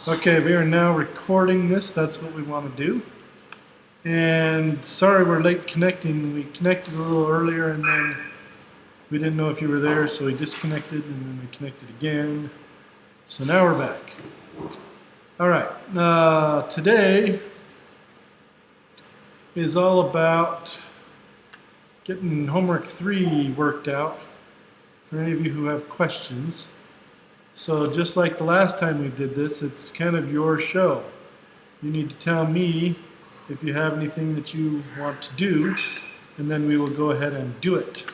Okay, we are now recording this. That's what we want to do. And sorry we're late connecting. We connected a little earlier and then we didn't know if you were there, so we disconnected and then we connected again. So now we're back. All right, today is all about getting homework 3 worked out for any of you who have questions. So just like the last time we did this, it's kind of your show. You need to tell me if you have anything that you want to do, and then we will go ahead and do it.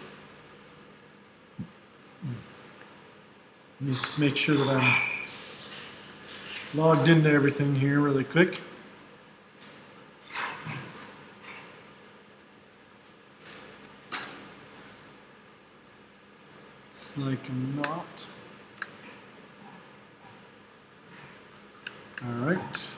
Let me just make sure that I'm logged into everything here really quick. It's like I'm not. All right.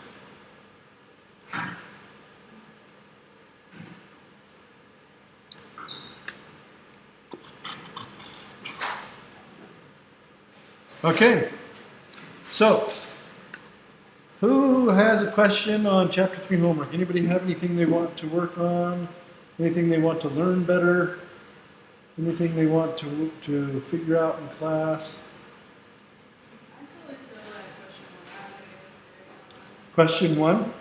Okay. So, who has a question on Chapter 3 homework? Anybody have anything they want to work on? Anything they want to learn better? Anything they want to figure out in class? Question 1.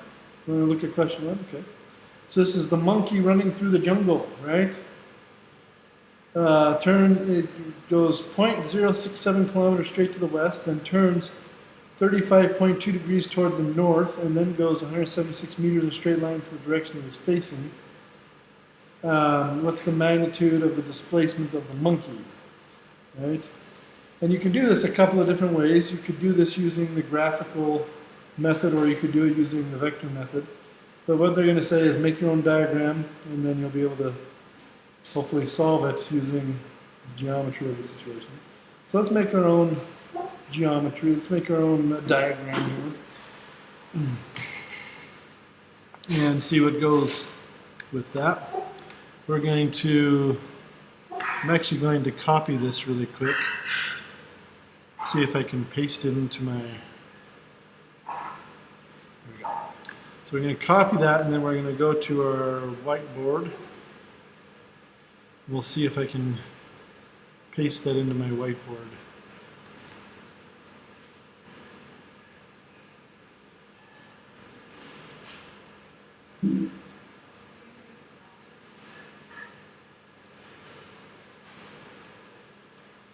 We're going to look at question 1. Okay. So this is the monkey running through the jungle, right? It goes 0.067 kilometers straight to the west, then turns 35.2 degrees toward the north, and then goes 176 meters in a straight line to the direction it was facing. What's the magnitude of the displacement of the monkey, right? And you can do this a couple of different ways. You could do this using the graphical method, or you could do it using the vector method. But what they're going to say is make your own diagram, and then you'll be able to hopefully solve it using the geometry of the situation. So let's make our own geometry. Let's make our own diagram here and see what goes with that. I'm actually going to copy this really quick. See if I can paste it into my. So we're going to copy that, and then we're going to go to our whiteboard. We'll see if I can paste that into my whiteboard.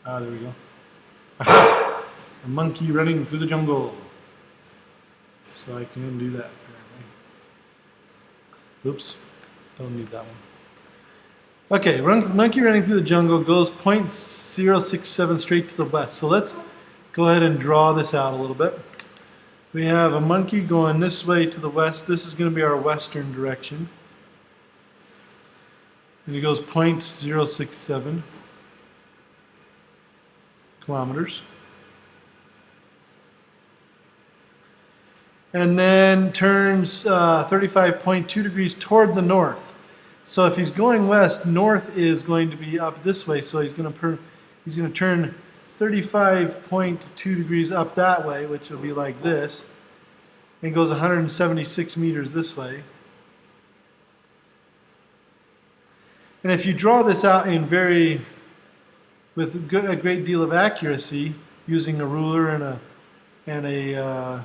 Ah, there we go. Aha! A monkey running through the jungle. So I can do that, apparently. Oops, don't need that one. Okay, monkey running through the jungle goes 0.067 straight to the west. So let's go ahead and draw this out a little bit. We have a monkey going this way to the west. This is going to be our western direction. And it goes 0.067 kilometers. And then turns 35.2 degrees toward the north. So if he's going west, north is going to be up this way. So he's going to turn 35.2 degrees up that way, which will be like this, and goes 176 meters this way. And if you draw this out with a great deal of accuracy, using a ruler and a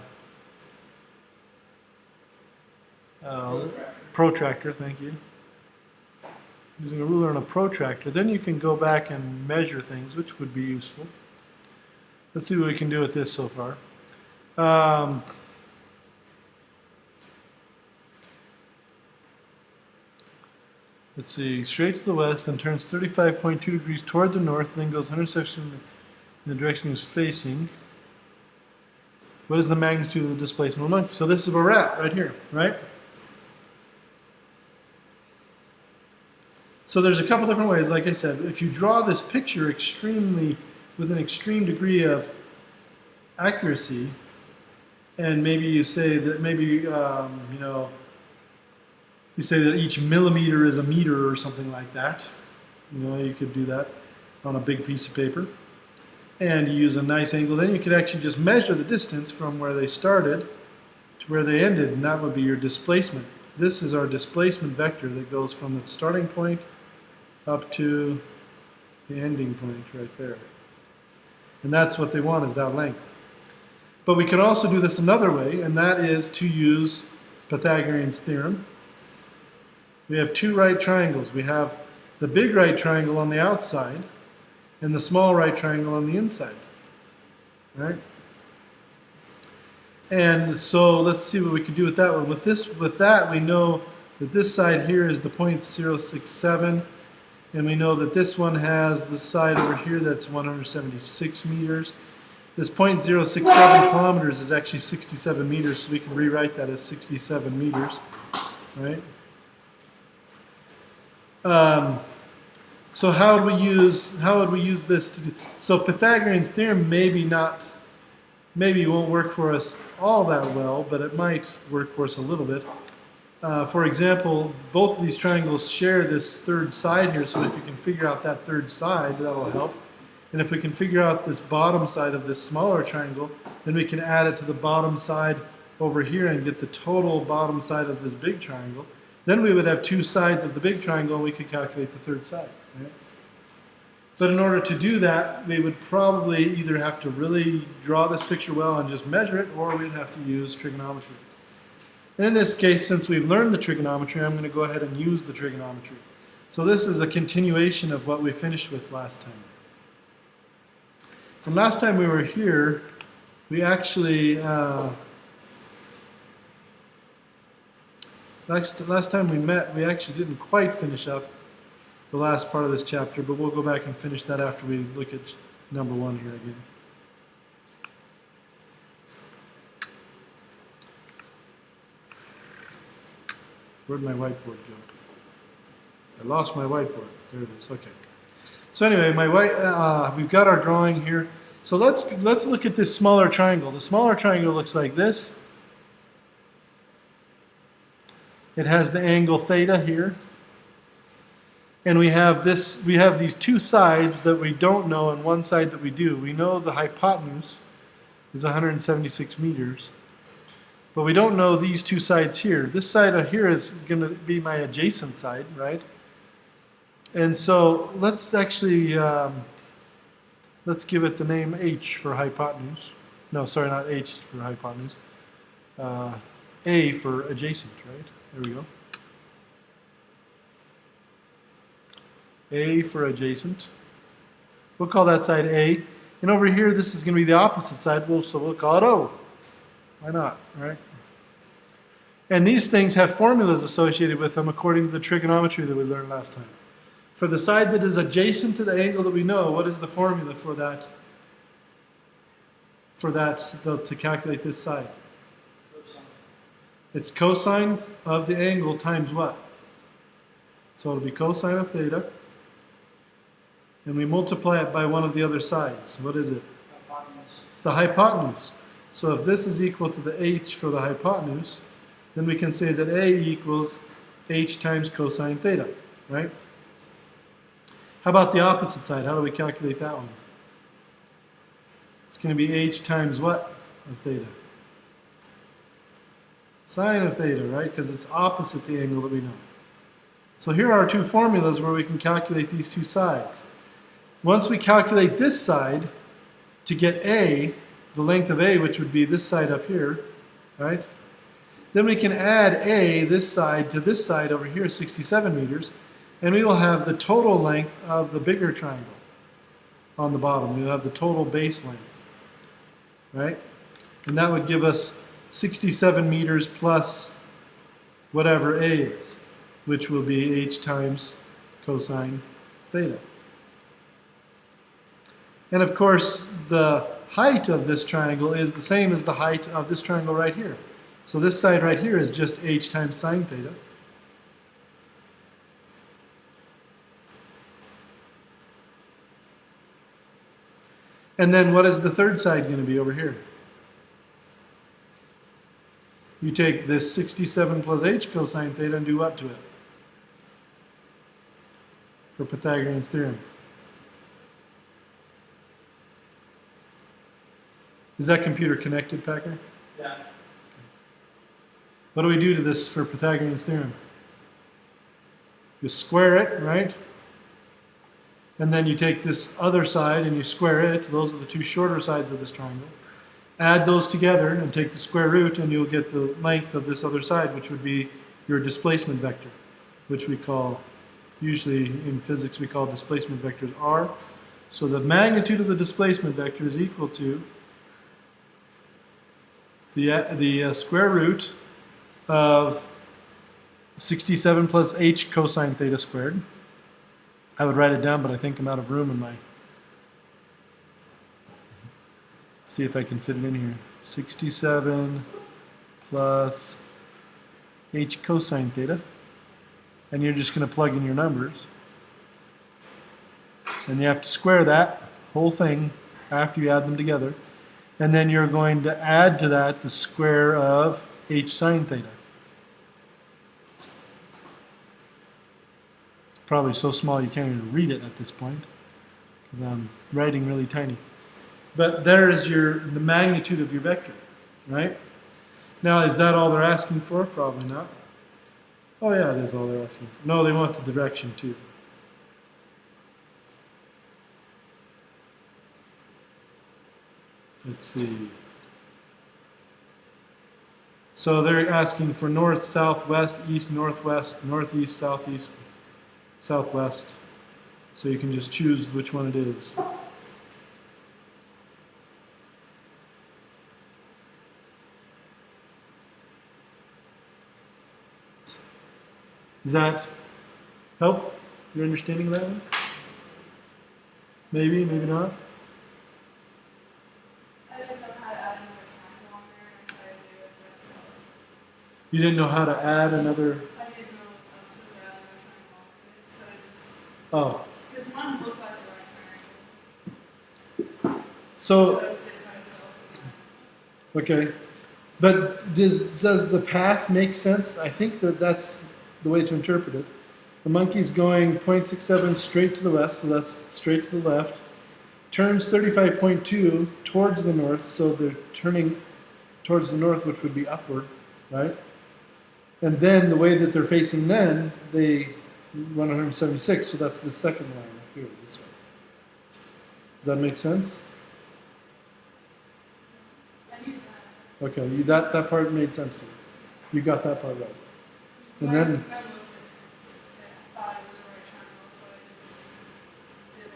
protractor, thank you. Using a ruler and a protractor, then you can go back and measure things, which would be useful. Let's see what we can do with this so far. Let's see, straight to the west, then turns 35.2 degrees toward the north, then goes 100 in the direction he's facing. What is the magnitude of the displacement of the monkey? So this is where we're at, right here, right? So there's a couple different ways, like I said. If you draw this picture with an extreme degree of accuracy, and maybe you say that you say that each millimeter is a meter or something like that. You could do that on a big piece of paper. and you use a nice angle, then you could actually just measure the distance from where they started to where they ended, and that would be your displacement. This is our displacement vector that goes from the starting point up to the ending point right there. And that's what they want, is that length. But we could also do this another way, and that is to use Pythagorean's theorem. We have two right triangles. We have the big right triangle on the outside and the small right triangle on the inside. Right? And so let's see what we can do with that one. With that, we know that this side here is the 0.067, and we know that this one has the side over here that's 176 meters. This 0.067 kilometers is actually 67 meters, so we can rewrite that as 67 meters, right? So how would we use this to do? So Pythagorean's theorem maybe won't work for us all that well, but it might work for us a little bit. For example, both of these triangles share this third side here, so if you can figure out that third side, that'll help. And if we can figure out this bottom side of this smaller triangle, then we can add it to the bottom side over here and get the total bottom side of this big triangle. Then we would have two sides of the big triangle, and we could calculate the third side. Right? But in order to do that, we would probably either have to really draw this picture well and just measure it, or we'd have to use trigonometry. And in this case, since we've learned the trigonometry, I'm going to go ahead and use the trigonometry. So this is a continuation of what we finished with last time. And last time we were here, we actually, last time we met, we actually didn't quite finish up the last part of this chapter, but we'll go back and finish that after we look at number 1 here again. Where'd my whiteboard go? I lost my whiteboard. There it is. Okay. So anyway, we've got our drawing here. So let's look at this smaller triangle. The smaller triangle looks like this. It has the angle theta here. And we have these two sides that we don't know and one side that we do. We know the hypotenuse is 176 meters. But we don't know these two sides here. This side up here is going to be my adjacent side, right? And so let's actually, let's give it the name H for hypotenuse. No, sorry, not H for hypotenuse. A for adjacent, right? There we go. A for adjacent. We'll call that side A. And over here, this is going to be the opposite side, so we'll call it O. Why not, right? And these things have formulas associated with them according to the trigonometry that we learned last time. For the side that is adjacent to the angle that we know, what is the formula for that? To calculate this side? Cosine. It's cosine of the angle times what? So it'll be cosine of theta. And we multiply it by one of the other sides. What is it? Hypotenuse. It's the hypotenuse. So if this is equal to the h for the hypotenuse, then we can say that A equals h times cosine theta, right? How about the opposite side? How do we calculate that one? It's going to be h times what of theta? Sine of theta, right? Because it's opposite the angle that we know. So here are our two formulas where we can calculate these two sides. Once we calculate this side, to get A, the length of A, which would be this side up here, right? Then we can add A, this side, to this side over here, 67 meters, and we will have the total length of the bigger triangle on the bottom. We'll have the total base length, right? And that would give us 67 meters plus whatever A is, which will be h times cosine theta. And of course, the height of this triangle is the same as the height of this triangle right here. So this side right here is just h times sine theta. And then what is the third side going to be over here? You take this 67 plus h cosine theta and do what to it? For Pythagorean's theorem. Is that computer connected, Packer? Yeah. What do we do to this for Pythagorean's theorem? You square it, right? And then you take this other side and you square it. Those are the two shorter sides of this triangle. Add those together and take the square root, and you'll get the length of this other side, which would be your displacement vector, which we call, usually in physics, we call displacement vectors r. So the magnitude of the displacement vector is equal to the square root of 67 plus h cosine theta squared. I would write it down, but I think I'm out of room in my... See if I can fit it in here. 67 plus h cosine theta. And you're just going to plug in your numbers. And you have to square that whole thing after you add them together. And then you're going to add to that the square of h sine theta. It's probably so small you can't even read it at this point, because I'm writing really tiny. But there is the magnitude of your vector, right? Now, is that all they're asking for? Probably not. Oh yeah, it is all they're asking for. No, they want the direction too. Let's see. So they're asking for north, south, west, east, northwest, northeast, southeast, southwest. So you can just choose which one it is. Does that help your understanding of that one? Maybe, maybe not. I didn't know how to add another triangle on there, and I tried to do it myself. You didn't know how to add another... I didn't know I was supposed to add another triangle on it, so I just... Oh. Because mine looked like the right triangle. So I just did it myself. okay. But does the path make sense? I think that's the way to interpret it. The monkey's going 0.67 straight to the west, so that's straight to the left. Turns 35.2 towards the north, so they're turning towards the north, which would be upward, right? And then the way that they're facing then, they run 176, so that's the second line up here, this way. Does that make sense? I knew that. Okay, that part made sense to you. You got that part right. And Mine then, was different. I thought it was a right triangle, so I just did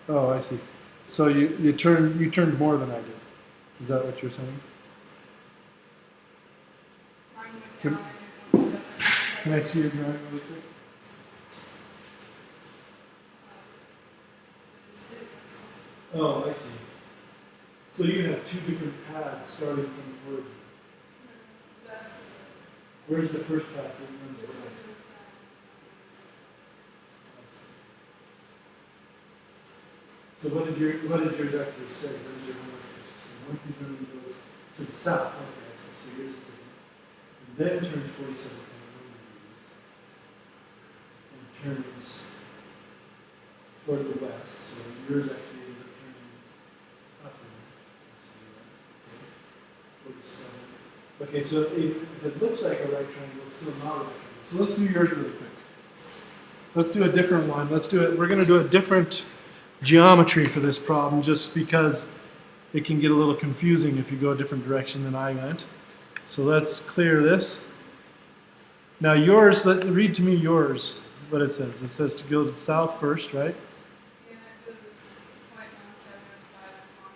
all the oh, I see. So you turned more than I did. Is that what you're saying? Mine went Can- down and it was different. Can I see your drawing really quick? Oh, I see. So you have two different paths starting from the origin. Where's the first path? That runs west? So what did yours actually say? What did your monkey journey goes to the south? Okay, I see. So yours is different. And then turns 47.1 degrees and turns toward the west. So yours actually ends up turning upward. Okay, 47. Okay, so if it looks like a right triangle, it's still not a right triangle. So let's do yours really quick. Let's do a different one. Let's do it. We're going to do a different geometry for this problem just because it can get a little confusing if you go a different direction than I went. So let's clear this. Now yours, read to me yours, what it says. It says to go to south first, right? Yeah, it was 0.175.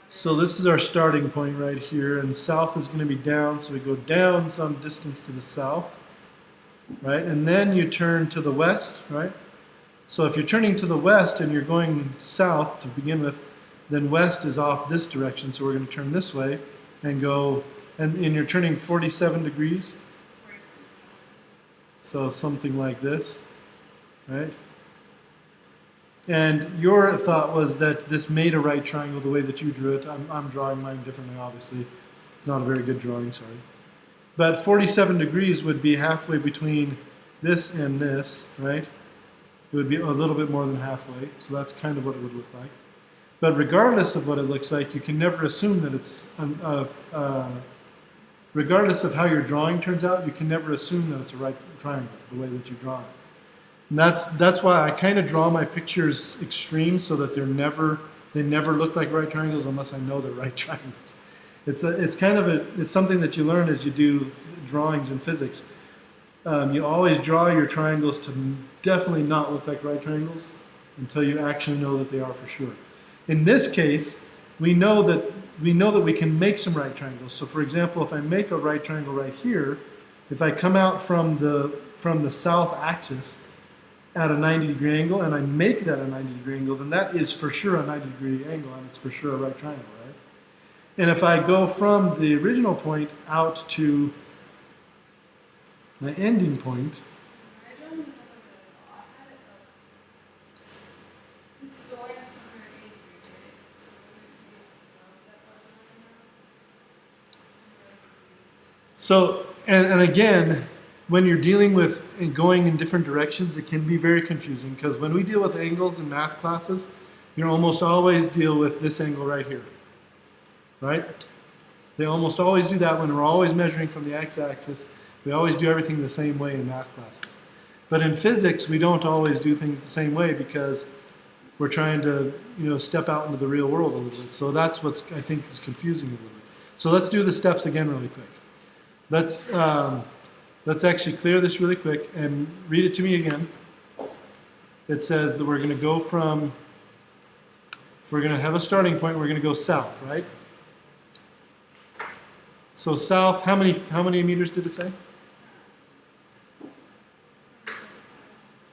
So this is our starting point right here, and south is going to be down, so we go down some distance to the south, right? And then you turn to the west, right? So if you're turning to the west and you're going south to begin with, then west is off this direction, so we're going to turn this way and go, and you're turning 47 degrees, so something like this, right? And your thought was that this made a right triangle the way that you drew it. I'm drawing mine differently, obviously. Not a very good drawing, sorry. But 47 degrees would be halfway between this and this, right? It would be a little bit more than halfway, so that's kind of what it would look like. But regardless of what it looks like, you can never assume that it's, regardless of how your drawing turns out, you can never assume that it's a right triangle, the way that you draw it. And that's why I kind of draw my pictures extreme so that they never look like right triangles unless I know they're right triangles. It's something that you learn as you do drawings in physics. You always draw your triangles to definitely not look like right triangles until you actually know that they are for sure. In this case, we know that we can make some right triangles. So for example, if I make a right triangle right here, if I come out from the south axis at a 90-degree angle and I make that a 90-degree angle, then that is for sure a 90-degree angle and it's for sure a right triangle, right? And if I go from the original point out to the ending point, I don't even know the law. I had it it's going somewhere at 80 degrees, right? so, and again, when you're dealing with and going in different directions, it can be very confusing because when we deal with angles in math classes, you almost always deal with this angle right here, right? They almost always do that when we're always measuring from the x-axis. We always do everything the same way in math classes. But in physics, we don't always do things the same way because we're trying to, step out into the real world a little bit. So that's what I think is confusing a little bit. So let's do the steps again really quick. Let's actually clear this really quick and read it to me again. It says that we're going to have a starting point. We're going to go south, right? So south, how many meters did it say?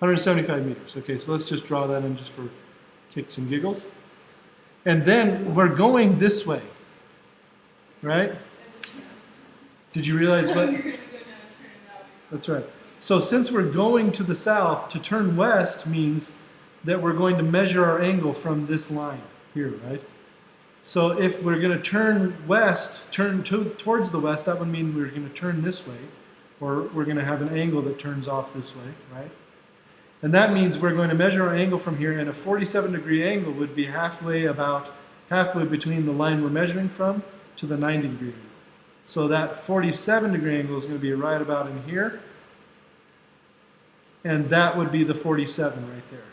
175 meters. Okay, so let's just draw that in just for kicks and giggles. And then we're going this way, right? Did you realize So what? you're going to go down and turn it out. That's right. So since we're going to the south, to turn west means that we're going to measure our angle from this line here, right? So if we're going to turn west, towards the west, that would mean we're going to turn this way, or we're going to have an angle that turns off this way, right? And that means we're going to measure our angle from here, and a 47-degree angle would be halfway between the line we're measuring from to the 90-degree angle. So that 47-degree angle is going to be right about in here, and that would be the 47 right there,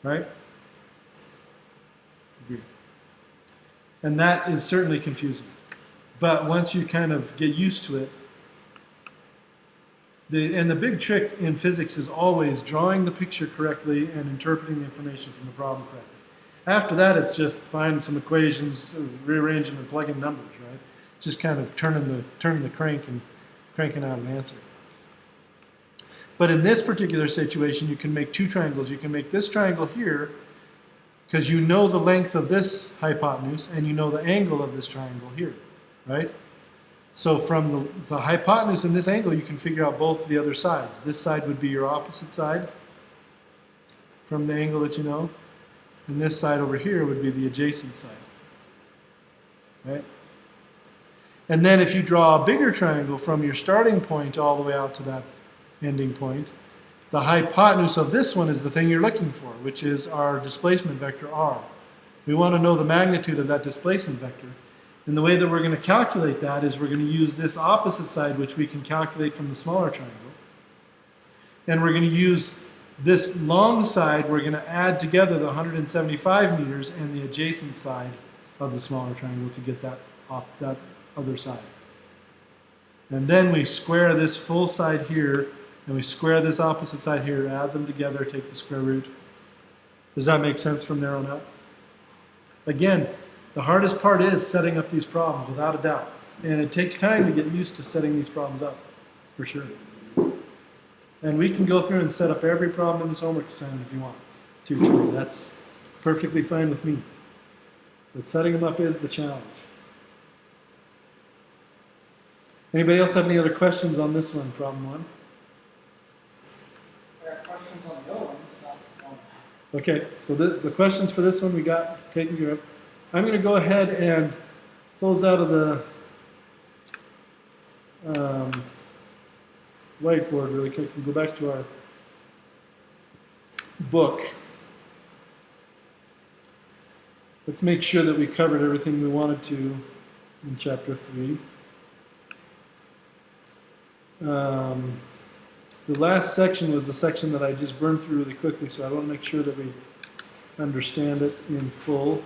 right? Agree. And that is certainly confusing. But once you kind of get used to it, the big trick in physics is always drawing the picture correctly and interpreting the information from the problem correctly. After that, it's just find some equations, rearrange them, and plug in numbers, right? Just kind of turning the crank and cranking out an answer. But in this particular situation, you can make two triangles. You can make this triangle here, because you know the length of this hypotenuse and you know the angle of this triangle here, right? So from the hypotenuse and this angle, you can figure out both the other sides. This side would be your opposite side from the angle that you know, and this side over here would be the adjacent side, right? And then if you draw a bigger triangle from your starting point all the way out to that ending point, the hypotenuse of this one is the thing you're looking for, which is our displacement vector r. We want to know the magnitude of that displacement vector. And the way that we're going to calculate that is we're going to use this opposite side, which we can calculate from the smaller triangle. And we're going to use this long side, we're going to add together the 175 meters and the adjacent side of the smaller triangle to get that other side. And then we square this full side here, and we square this opposite side here, add them together, take the square root. Does that make sense from there on out? Again, the hardest part is setting up these problems, without a doubt. And it takes time to get used to setting these problems up, for sure. And we can go through and set up every problem in this homework assignment if you want to. That's perfectly fine with me. But setting them up is the challenge. Anybody else have any other questions on this one, problem one? I have questions on the other ones, not on. Okay, so the questions for this one we got taken care of. I'm going to go ahead and close out of the whiteboard really quick and go back to our book. let's make sure that we covered everything we wanted to in chapter 3. The last section was the section that I just burned through really quickly, so I want to make sure that we understand it in full.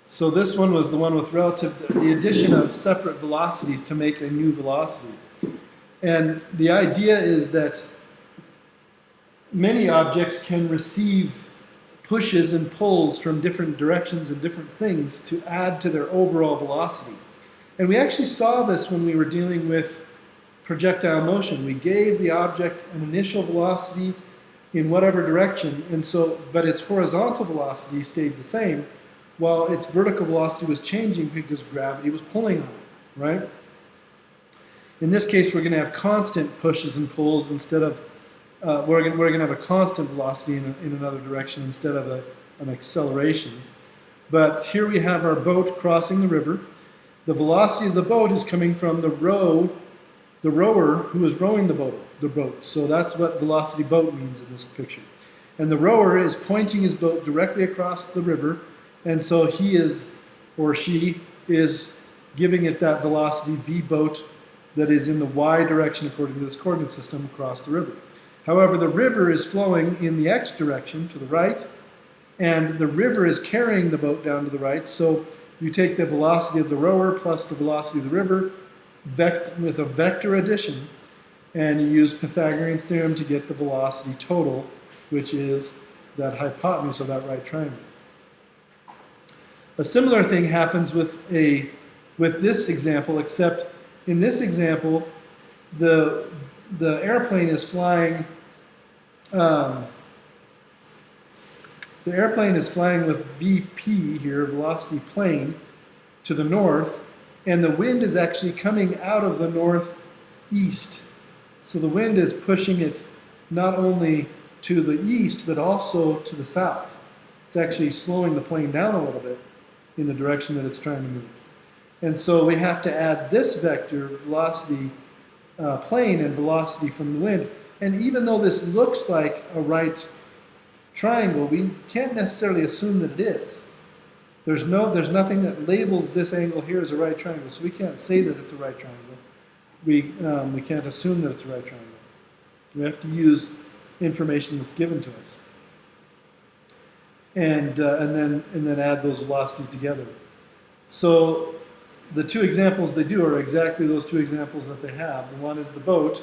So this one was the one with the addition of separate velocities to make a new velocity. And the idea is that many objects can receive pushes and pulls from different directions and different things to add to their overall velocity. And we actually saw this when we were dealing with projectile motion. We gave the object an initial velocity in whatever direction, but its horizontal velocity stayed the same, while its vertical velocity was changing because gravity was pulling on it, right? In this case, we're going to have constant pushes and pulls instead of, we're going to have a constant velocity in another direction instead of an acceleration. But here we have our boat crossing the river. The velocity of the boat is coming from the rower who is rowing the boat. So that's what velocity boat means in this picture. And the rower is pointing his boat directly across the river, and so he is, or she is, giving it that velocity v boat that is in the y direction according to this coordinate system across the river. However, the river is flowing in the x direction to the right, and the river is carrying the boat down to the right. So you take the velocity of the rower plus the velocity of the river with a vector addition, and you use Pythagorean's theorem to get the velocity total, which is that hypotenuse of that right triangle. A similar thing happens with this example, except in this example, the airplane is flying. The airplane is flying with VP here, velocity plane, to the north, and the wind is actually coming out of the northeast. So the wind is pushing it not only to the east, but also to the south. It's actually slowing the plane down a little bit in the direction that it's trying to move. And so we have to add this vector, velocity plane, and velocity from the wind. And even though this looks like a right triangle, we can't necessarily assume that it is. There's nothing that labels this angle here as a right triangle, so we can't say that it's a right triangle. We can't assume that it's a right triangle. We have to use information that's given to us, and then add those velocities together. So the two examples they do are exactly those two examples that they have. The one is the boat,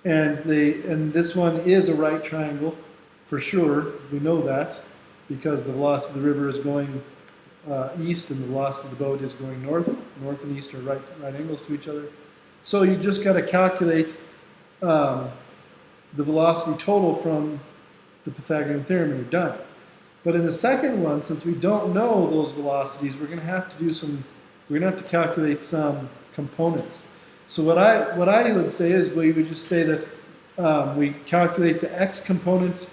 and this one is a right triangle for sure. We know that because the velocity of the river is going east, and the velocity of the boat is going north. North and east are right angles to each other. So you just got to calculate the velocity total from the Pythagorean theorem, and you're done. But in the second one, since we don't know those velocities, we're going to have to calculate some components. So what I would say is we would just say that we calculate the x components,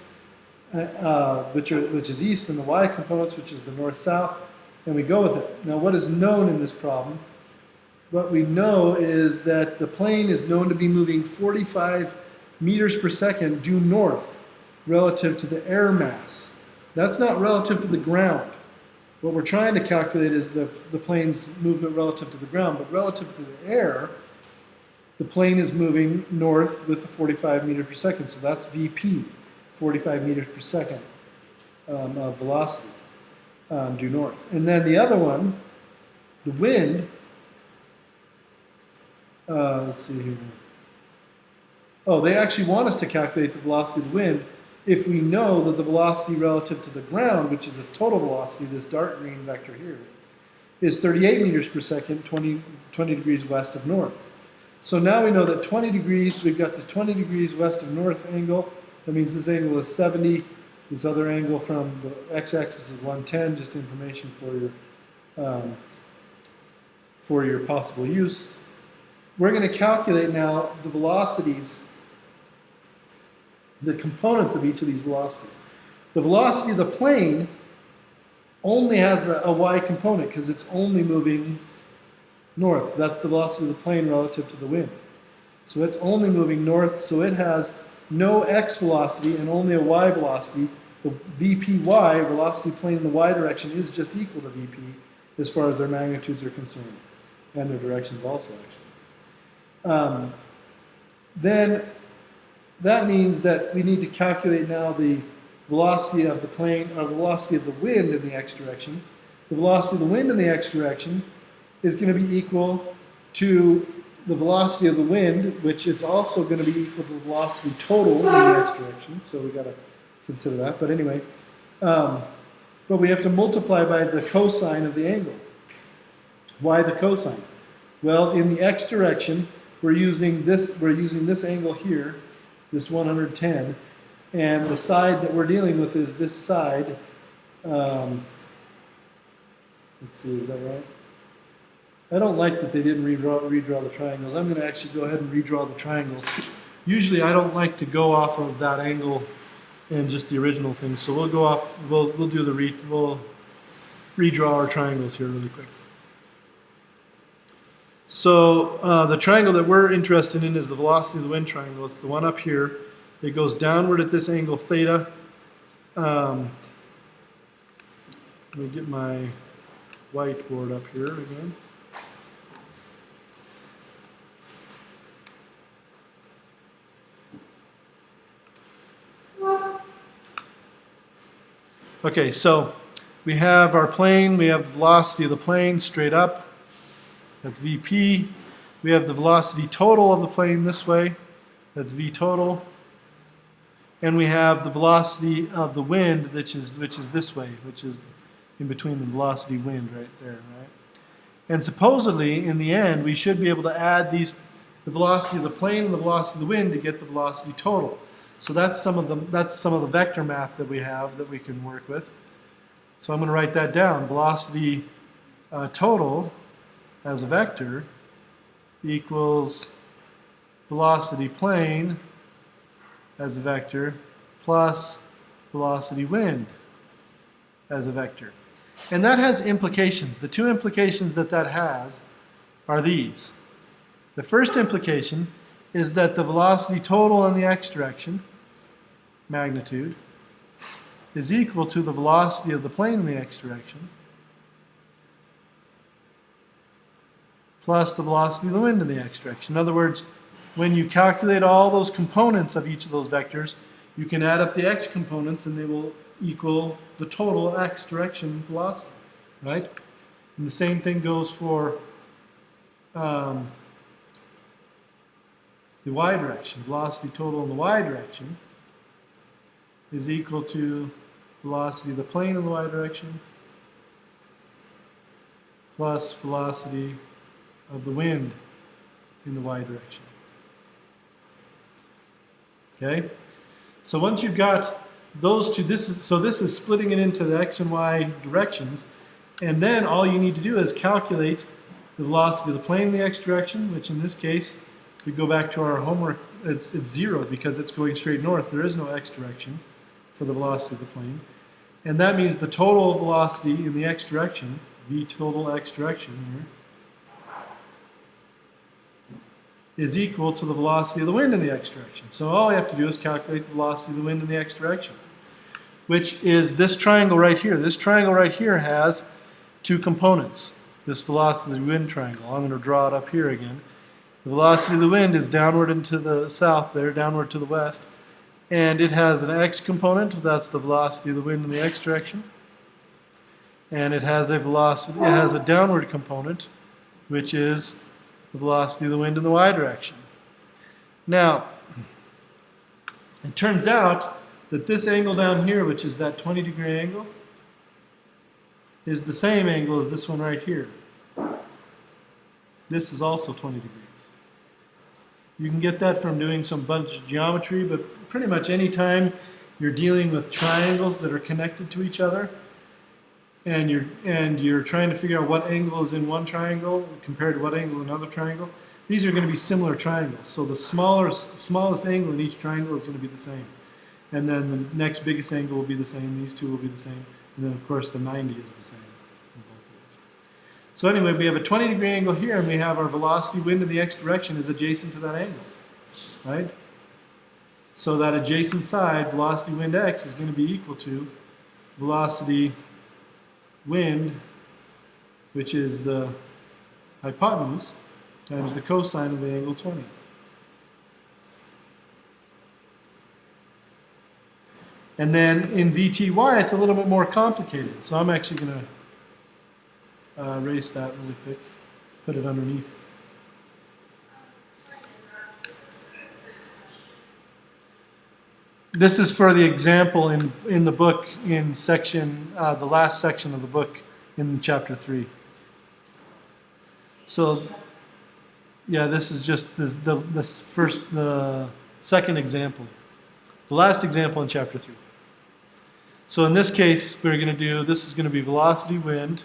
which is east, and the y components, which is the north-south, and we go with it. Now, what is known in this problem? What we know is that the plane is known to be moving 45 meters per second due north relative to the air mass. That's not relative to the ground. What we're trying to calculate is the plane's movement relative to the ground, but relative to the air, the plane is moving north with a 45 meters per second, so that's VP, 45 meters per second of velocity due north. And then the other one, the wind, let's see here. Oh, they actually want us to calculate the velocity of the wind if we know that the velocity relative to the ground, which is its total velocity, this dark green vector here, is 38 meters per second, 20 degrees west of north. So now we know that 20 degrees, we've got this 20 degrees west of north angle. That means this angle is 70. This other angle from the x-axis is 110, just information for your possible use. We're going to calculate now the velocities, the components of each of these velocities. The velocity of the plane only has a y component because it's only moving north. That's the velocity of the plane relative to the wind. So it's only moving north, so it has no x velocity and only a y velocity, the VPY, velocity plane in the y direction, is just equal to VP as far as their magnitudes are concerned, and their directions also, actually. Then that means that we need to calculate now the velocity of the plane, or velocity of the wind in the x direction. The velocity of the wind in the x direction is going to be equal to the velocity of the wind, which is also going to be equal to the velocity total in the x direction. So we've got to consider that. But anyway, but we have to multiply by the cosine of the angle. Why the cosine? Well, in the x direction, we're using this angle here, this 110, and the side that we're dealing with is this side. Let's see, is that right? I don't like that they didn't redraw the triangles. I'm going to actually go ahead and redraw the triangles. Usually I don't like to go off of that angle and just the original thing, so we'll go off, we'll redraw our triangles here really quick. So the triangle that we're interested in is the velocity of the wind triangle. It's the one up here. It goes downward at this angle theta. Let me get my whiteboard up here again. Okay, so we have our plane, we have the velocity of the plane straight up, that's VP. We have the velocity total of the plane this way, that's V total. And we have the velocity of the wind, which is this way, which is in between the velocity wind right there, right? And supposedly, in the end, we should be able to add the velocity of the plane and the velocity of the wind to get the velocity total. So that's some of the vector math that we have that we can work with. So I'm going to write that down. Velocity total as a vector equals velocity plane as a vector plus velocity wind as a vector. And that has implications. The two implications that has are these. The first implication is that the velocity total in the x direction, magnitude, is equal to the velocity of the plane in the x direction plus the velocity of the wind in the x direction. In other words, when you calculate all those components of each of those vectors, you can add up the x components and they will equal the total x direction velocity, right? And the same thing goes for the y direction. Velocity total in the y direction is equal to velocity of the plane in the y direction plus velocity of the wind in the y direction. Okay? So once you've got those two, this is splitting it into the x and y directions, and then all you need to do is calculate the velocity of the plane in the x direction, which in this case, if we go back to our homework, it's 0 because it's going straight north. There is no x direction for the velocity of the plane. And that means the total velocity in the x direction, v total x direction here, is equal to the velocity of the wind in the x direction. So all I have to do is calculate the velocity of the wind in the x direction, which is this triangle right here. This triangle right here has two components, this velocity of the wind triangle. I'm going to draw it up here again. The velocity of the wind is downward into the south there, downward to the west, and it has an x component, that's the velocity of the wind in the x direction, and it has a downward component, which is the velocity of the wind in the y direction. Now, it turns out that this angle down here, which is that 20-degree angle, is the same angle as this one right here. This is also 20 degrees. You can get that from doing some bunch of geometry, but pretty much any time you're dealing with triangles that are connected to each other, and you're trying to figure out what angle is in one triangle compared to what angle in another triangle, these are going to be similar triangles. So the smallest angle in each triangle is going to be the same. And then the next biggest angle will be the same. These two will be the same. And then, of course, the 90 is the same in both of those. So anyway, we have a 20-degree angle here, and we have our velocity wind in the x direction is adjacent to that angle, right? So that adjacent side, velocity wind x, is going to be equal to velocity wind, which is the hypotenuse, times the cosine of the angle 20. And then in VTY, it's a little bit more complicated. So I'm actually going to erase that really quick, put it underneath. This is for the example in the book in section, the last section of the book in chapter 3. So, yeah, this is just the second example. The last example in chapter 3. So in this case, we're going to do, this is going to be velocity wind,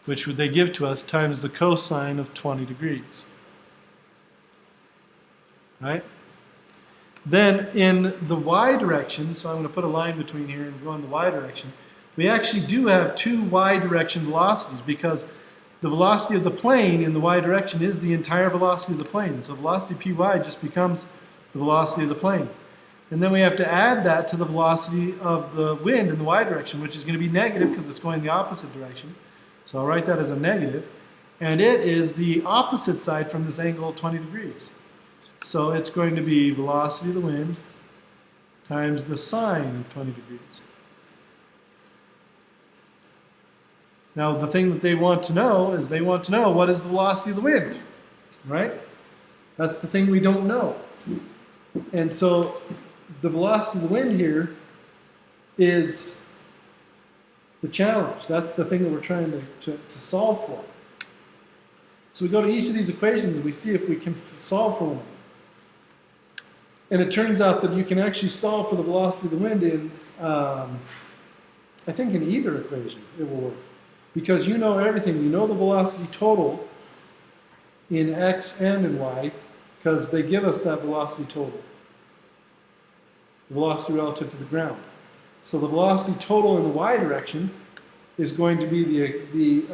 which they give to us, times the cosine of 20 degrees. Right? Then in the y direction, so I'm going to put a line between here and go in the y direction, we actually do have two y direction velocities because the velocity of the plane in the y direction is the entire velocity of the plane. So velocity py just becomes the velocity of the plane. And then we have to add that to the velocity of the wind in the y direction, which is going to be negative because it's going the opposite direction. So I'll write that as a negative. And it is the opposite side from this angle 20 degrees. So it's going to be velocity of the wind times the sine of 20 degrees. Now the thing that they want to know is they want to know what is the velocity of the wind, right? That's the thing we don't know. And so the velocity of the wind here is the challenge. That's the thing that we're trying to solve for. So we go to each of these equations and we see if we can solve for one. And it turns out that you can actually solve for the velocity of the wind in, I think in either equation it will work. Because you know everything. You know the velocity total in x and in y, because they give us that velocity total. The velocity relative to the ground. So the velocity total in the y direction is going to be the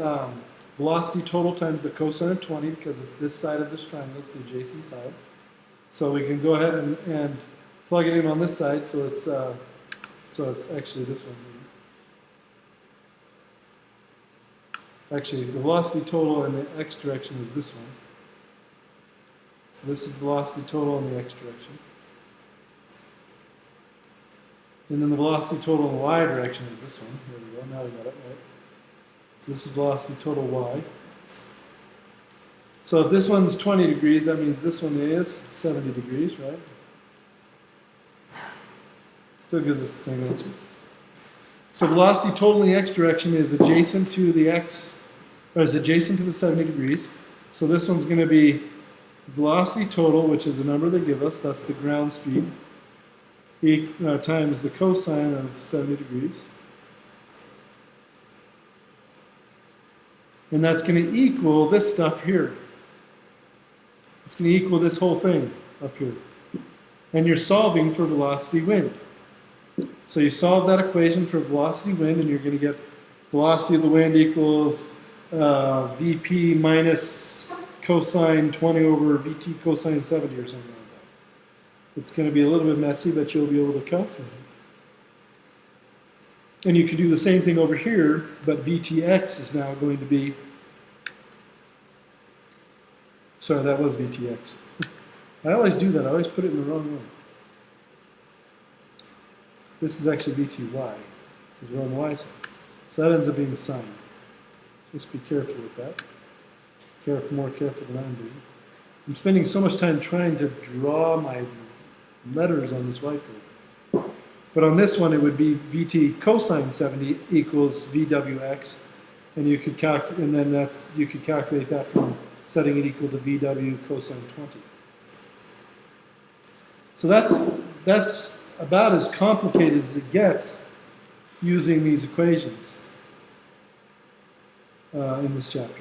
velocity total times the cosine of 20, because it's this side of this triangle, it's the adjacent side. So we can go ahead and plug it in on this side, so it's actually this one. Actually, the velocity total in the x direction is this one. So this is the velocity total in the x direction. And then the velocity total in the y direction is this one. There we go, now we got it right. So this is velocity total y. So if this one's 20 degrees, that means this one is 70 degrees, right? Still gives us the same answer. So velocity total in the x direction is adjacent to the x, or is adjacent to the 70 degrees. So this one's going to be velocity total, which is the number they give us, that's the ground speed, times the cosine of 70 degrees. And that's going to equal this stuff here. It's going to equal this whole thing up here. And you're solving for velocity wind. So you solve that equation for velocity wind, and you're going to get velocity of the wind equals Vp minus cosine 20 over Vt cosine 70 or something like that. It's going to be a little bit messy, but you'll be able to calculate it. And you can do the same thing over here, but Vtx is now going to be, sorry, that was Vtx. I always do that. I always put it in the wrong way. This is actually Vty, because we're on the y side. So that ends up being the sine. Just be careful with that. More careful than I'm doing. I'm spending so much time trying to draw my letters on this whiteboard. But on this one, it would be Vt cosine 70 equals Vwx, and you could you could calculate that from setting it equal to Vw cosine 20. So that's about as complicated as it gets using these equations in this chapter.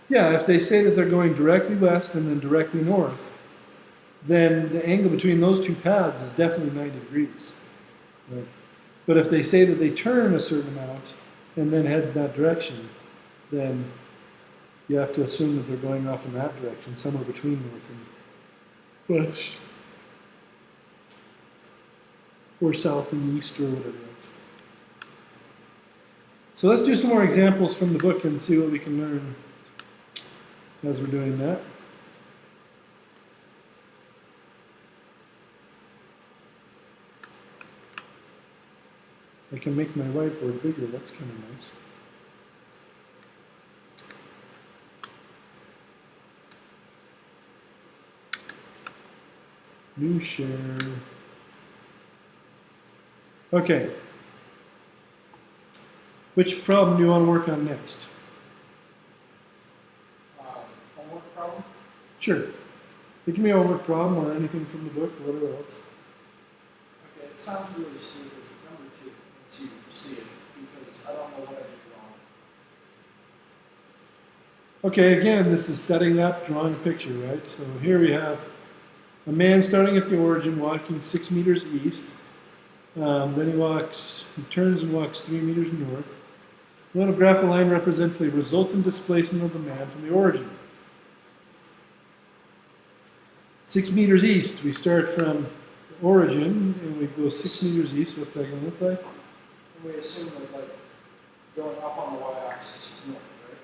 Yeah, if they say that they're going directly west and then directly north, then the angle between those two paths is definitely 90 degrees. Right? But if they say that they turn a certain amount and then head in that direction, then you have to assume that they're going off in that direction, somewhere between north and west, or south and east, or whatever else. So let's do some more examples from the book and see what we can learn as we're doing that. I can make my whiteboard bigger, that's kind of nice. New share. Okay. Which problem do you want to work on next? Homework problem? Sure. It can be a homework problem or anything from the book or whatever else. Okay, it sounds really stupid. Number 2, let's see if you see it, because I don't know what I did wrong. Okay, again, this is setting up, drawing a picture, right? So here we have a man starting at the origin, walking 6 meters east. Then he turns and walks 3 meters north. We want to graph a line represent the resultant displacement of the man from the origin. 6 meters east, we start from the origin and we go 6 meters east. What's that going to look like? And we assume that, like, going up on the y-axis is north, right?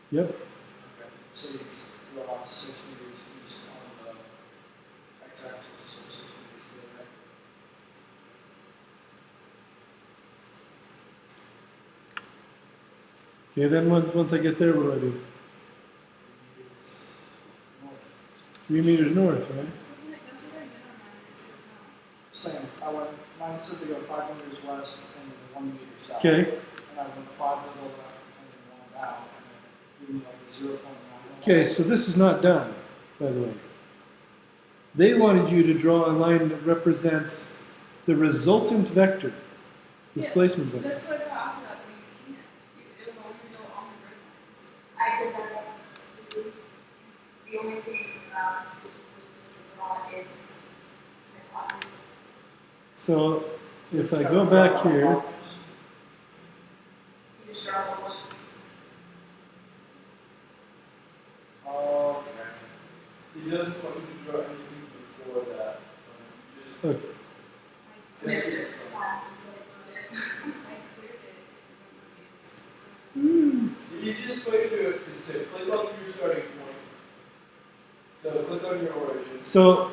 Yep. Okay. So you just draw 6 meters east on the x-axis, so 6 meters to the right. Okay, then once I get there, what do I do? 3 meters north, right? That's what I did on mine. Same. Mine said to go 5 meters west and 1 meter south. Okay. And I went 5 to the left and then 1 down, and then give me like a 0.9. Okay, so this is not done, by the way. They wanted you to draw a line that represents the resultant vector, displacement vector. That's what I got after that, but you can't. It will only go on the grid lines. I did that. The only thing is hypotenuse. So if I go back here, You just draw those. Okay. He doesn't want you to draw anything before that. Just look, I missed it. I cleared it. the easiest way to do it is to click on your starting point. So click on your origin, so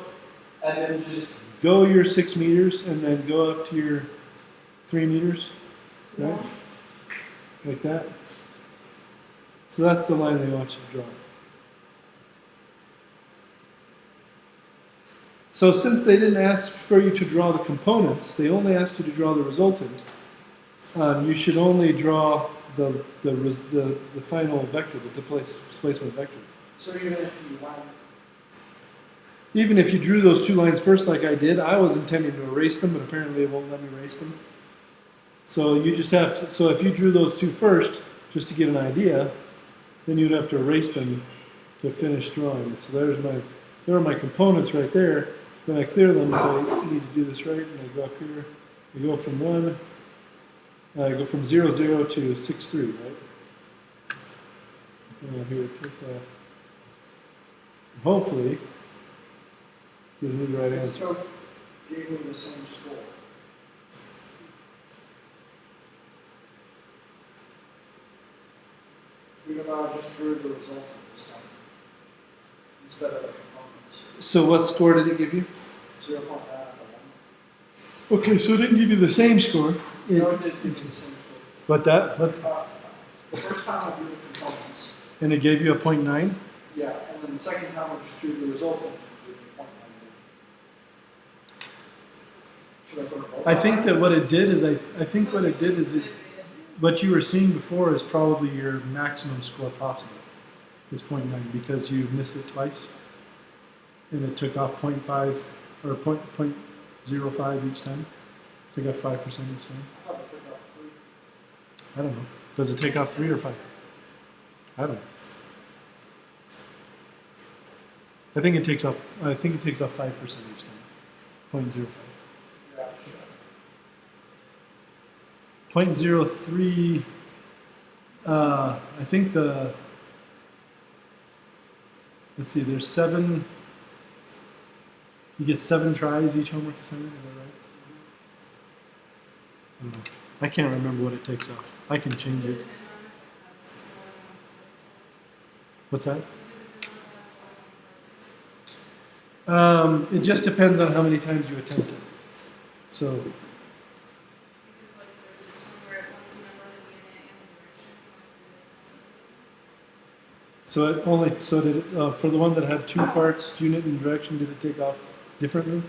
and then just go your 6 meters and then go up to your 3 meters, right? Like that. So that's the line they want you to draw. So since they didn't ask for you to draw the components, they only asked you to draw the resultant, you should only draw the final vector, the displacement vector. So even if you went, Even if you drew those 2 lines first like I did, I was intending to erase them, but apparently it won't let me erase them. So you just have to, so if you drew those 2 first, just to get an idea, then you'd have to erase them to finish drawing. So there are my components right there. Then I clear them if I need to do this right, and I go up here. I go from 1, I go from 0, 0 to 6, 3, right? And here, click that. Hopefully, gives me the right it answer. still gave me the same score. Even though I just drew the result this time, instead of the components. So what score did it give you? 0.9 out of 1. Okay, so it didn't give you the same score. No, it did give me the same score. But that, The first time I drew the components, and it gave you a 0.9? yeah, and then the second time I just drew the result and it gave me 0.9. Should I go to both? I think that what it did is, I think what it did is what you were seeing before is probably your maximum score possible, is 0.9, because you missed it twice. And it took off 0.5 or 0.05 each time. Took off 5% each time. I thought it took out 3. I don't know. Does it take off 3 or 5? I don't know. I think it takes off 5% each time. 0.05. Yeah. 0.03, I think let's see, there's 7, you get 7 tries each homework assignment, is that right? I don't know. I can't remember what it takes off. I can change it. What's that? It just depends on how many times you attempt it. So, did it, for the one that had 2 parts, unit and direction, did it take off differently?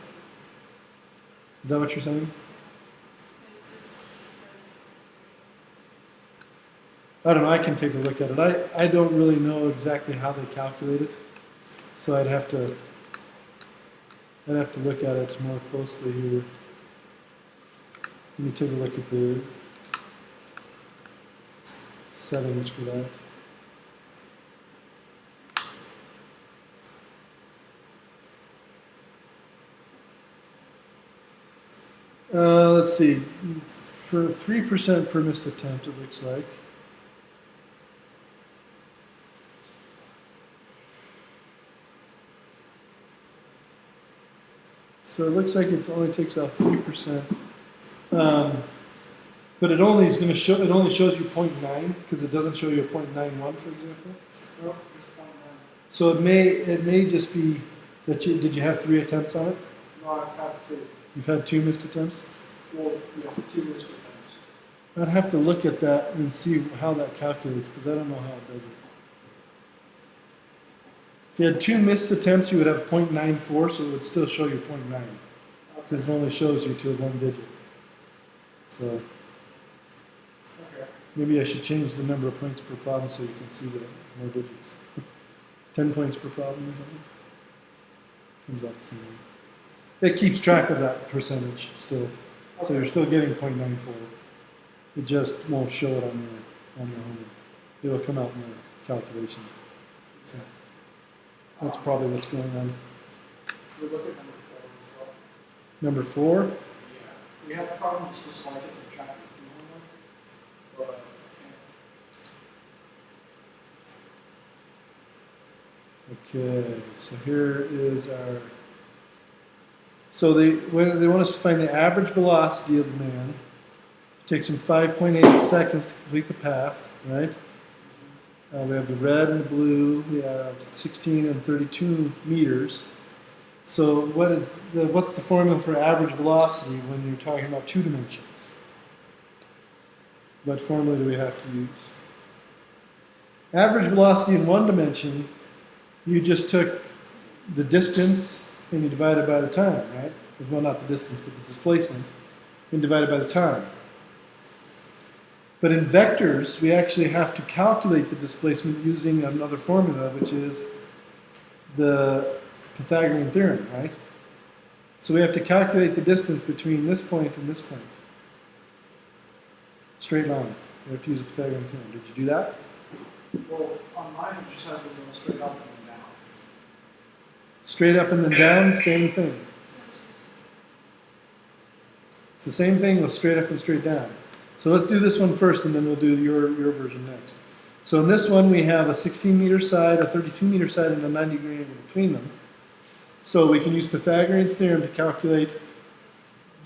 Is that what you're saying? I don't know, I can take a look at it. I don't really know exactly how they calculate it, so I'd have to look at it more closely here. Let me take a look at the settings for that. Let's see, for 3% per missed attempt, it looks like. So it looks like it only takes off 3%. But it only is going to show, it only shows you 0.9 because it doesn't show you a 0.91, for example. No, just 0.9. So it may just be that did you have 3 attempts on it? No, I've had 2. You've had 2 missed attempts? Well, yeah, 2 missed attempts. I'd have to look at that and see how that calculates because I don't know how it does it. If you had 2 missed attempts, you would have 0.94, so it would still show you 0.9 because it only shows you to 1 digit. So Okay. maybe I should change the number of points per problem so you can see the more digits. 10 points per problem or something. Comes out the same. It keeps track of that percentage still, so you're still getting 0.94. It just won't show it on your homework. It'll come out in the calculations. So that's probably what's going on. We look at number 4 as well. Number 4. Yeah. We have problems just like it in chapter 2 homework, but Okay, so here is our. So they want us to find the average velocity of the man. It takes him 5.8 seconds to complete the path, right? We have the red and the blue. We have 16 and 32 meters. So what's the formula for average velocity when you're talking about 2 dimensions? What formula do we have to use? Average velocity in 1 dimension, you just took the distance and you divided by the time, right? Well, not the distance, but the displacement, and divided by the time. But in vectors, we actually have to calculate the displacement using another formula, which is the Pythagorean theorem, right? So we have to calculate the distance between this point and this point. Straight line. We have to use a Pythagorean theorem. Did you do that? well, on mine it just has to go straight up and down. Straight up and then down, same thing. It's the same thing with straight up and straight down. So let's do this one first and then we'll do your version next. So in this one we have a 16 meter side, a 32 meter side, and a 90 degree angle between them. So we can use Pythagorean's theorem to calculate,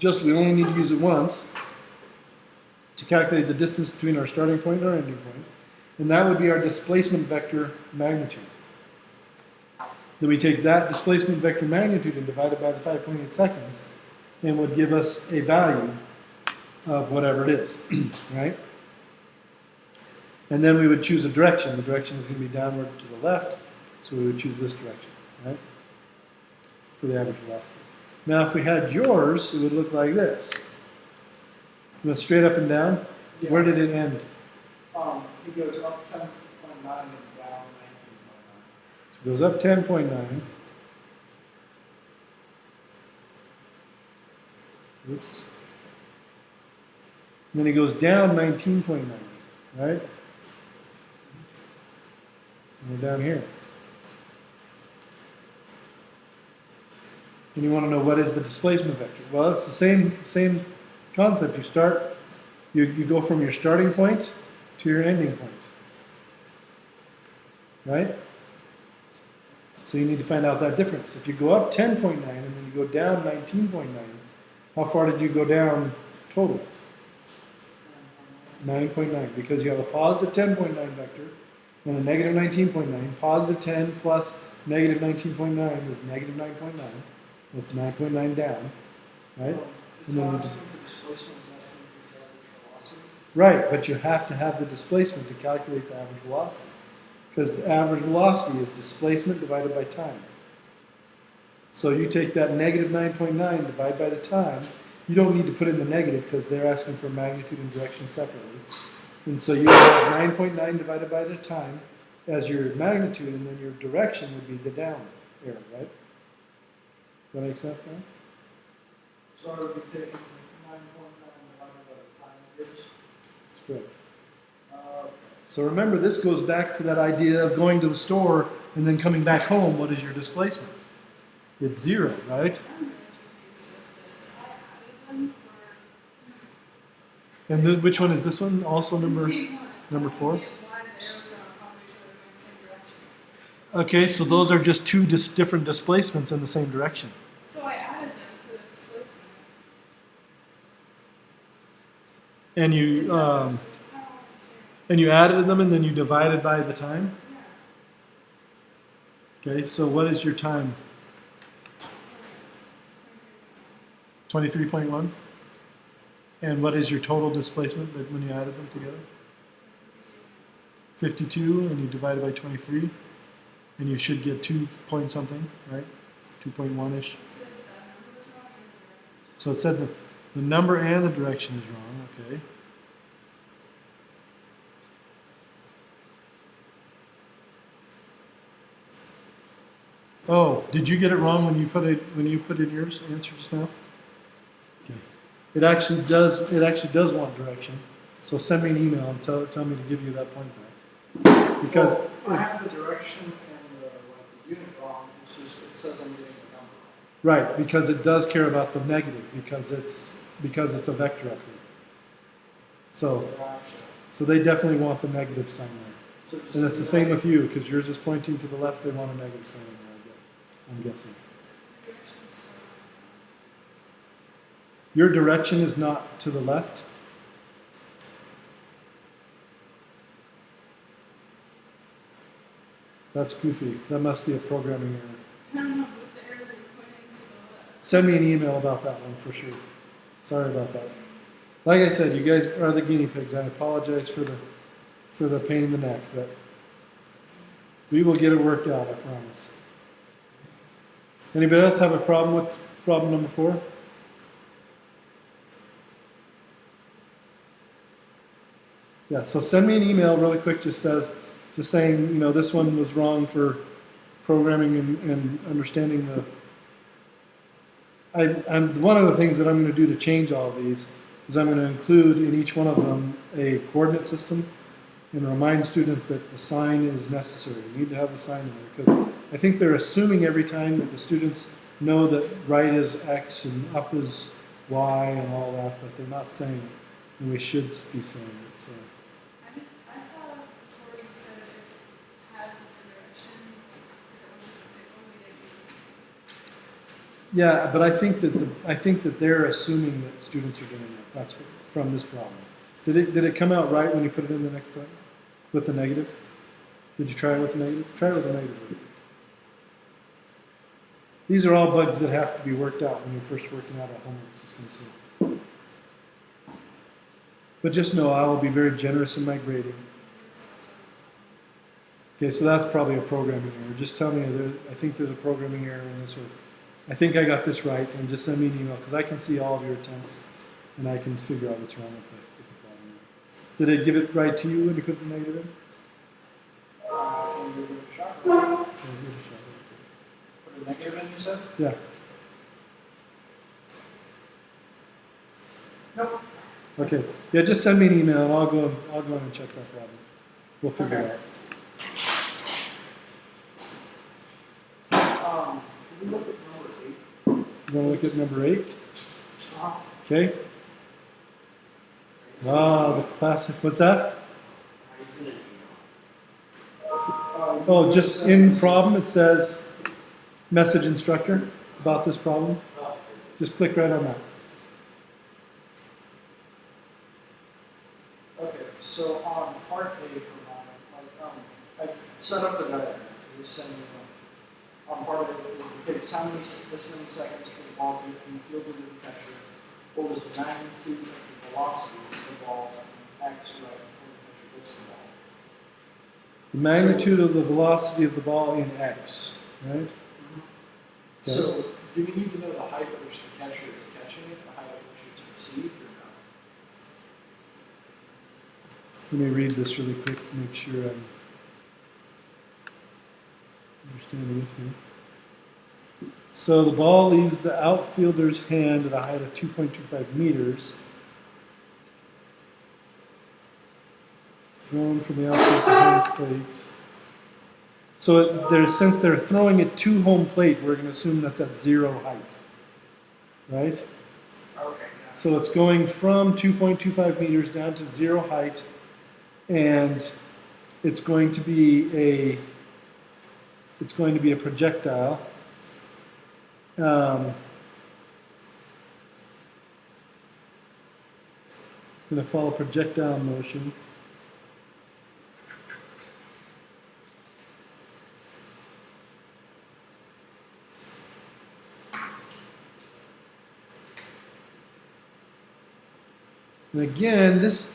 we only need to use it once, to calculate the distance between our starting point and our ending point. And that would be our displacement vector magnitude. Then we take that displacement vector magnitude and divide it by the 5.8 seconds, and would give us a value of whatever it is, right? And then we would choose a direction. The direction is going to be downward to the left, so we would choose this direction, right? For the average velocity. Now, if we had yours, it would look like this. You went straight up and down. Yeah. Where did it end? He goes up 10.9 and down 19.9. It goes up 10.9. Oops. And then he goes down 19.9, right? And we're down here. And you want to know what is the displacement vector. Well, it's the same concept. You go from your starting point to your ending point. Right? So you need to find out that difference. If you go up 10.9 and then you go down 19.9, how far did you go down total? 9.9, because you have a positive 10.9 vector and a negative 19.9. Positive 10 plus negative 19.9 is negative 9.9. That's 9.9 down, right? It's And then not you asking for displacement, it's asking for the average velocity. right, but you have to have the displacement to calculate the average velocity. Because the average velocity is displacement divided by time. So you take that negative 9.9, divide by the time. You don't need to put in the negative because they're asking for magnitude and direction separately. And so you have 9.9 divided by the time as your magnitude, and then your direction would be the down arrow, right? Does that make sense now? So I would be taking 9.9 divided by the time it is. That's correct. Uh, So remember, this goes back to that idea of going to the store and then coming back home. What is your displacement? It's 0, right? I'm really confused with this. I added them for. And then which one is this one? Also number 4? Line arrows on top of each other going the same direction. Okay, so those are just two different displacements in the same direction. So I added them for the displacement. And you I don't understand. and you added them and then you divided by the time. Yeah. Okay, so what is your time? 23.1. And what is your total displacement when you added them together? 52, and you divide it by 23, and you should get 2 point something, right? 2.1-ish. So it said the number and the direction is wrong, okay. Oh, did you get it wrong when you put in yours answer just now? Okay. It actually does want direction. So send me an email and tell me to give you that point back. Because I have the direction and the unit wrong, it's just, it says I'm getting the number wrong. right, because it does care about the negative because it's a vector up here. So Gotcha. so they definitely want the negative sign there. So And it's the same with you, because yours is pointing to the left, they want a negative sign in there, I'm guessing. Your direction is not to the left? That's goofy. That must be a programming error. No, but the arrows are pointing to the left. Send me an email about that one for sure. Sorry about that. Like I said, you guys are the guinea pigs. I apologize for the pain in the neck, but we will get it worked out, I promise. Anybody else have a problem with problem number 4? Yeah, so send me an email really quick, just saying, you know, this one was wrong for programming and understanding the. One of the things that I'm going to do to change all of these is I'm going to include in each one of them a coordinate system and remind students that the sign is necessary. You need to have the sign in there because I think they're assuming every time that the students know that right is X and up is Y and all that, but they're not saying it. And we should be saying it. So. I thought before you said it has a direction, it only did. Yeah, but I think that they're assuming that students are doing it. That's from this problem. Did it come out right when you put it in the next time with the negative? Did you try it with the negative? Try it with the negative. These are all bugs that have to be worked out when you're first working out a homework system. So. But just know I will be very generous in my grading. Okay, so that's probably a programming error. Just tell me, I think there's a programming error in this, or I think I got this right, and just send me an email, because I can see all of your attempts, and I can figure out what's wrong with the problem. Did it give it right to you when you put the negative in? Can you give it a shot? Yeah, give it a shot. Put a negative in, you said? Yeah. Nope. Okay. Yeah, just send me an email, and I'll go in and check that problem. We'll figure it out. Can we look at number 8? You want to look at number 8? Uh, Okay. Ah, the classic. What's that? Oh, just in problem it says message instructor about this problem. Just click right on that. Okay, so on part A for I set up the diagram. You're saying, on part A, it takes this many seconds for the ball to get from the field to the catcher. What was the magnitude of the velocity of the ball in X right before the catcher gets the ball? The magnitude of the velocity of the ball in X, right? Okay. So, do we need to know the height at which the catcher is catching it, the height at which it's received, or no? Let me read this really quick to make sure I'm understanding it here. So the ball leaves the outfielder's hand at a height of 2.25 meters. Thrown from the outfield to home plate. So since they're throwing it to home plate, we're going to assume that's at 0 height. Right? Okay, yeah. So it's going from 2.25 meters down to 0 height, and it's going to be a projectile. It's going to follow projectile motion. And again, this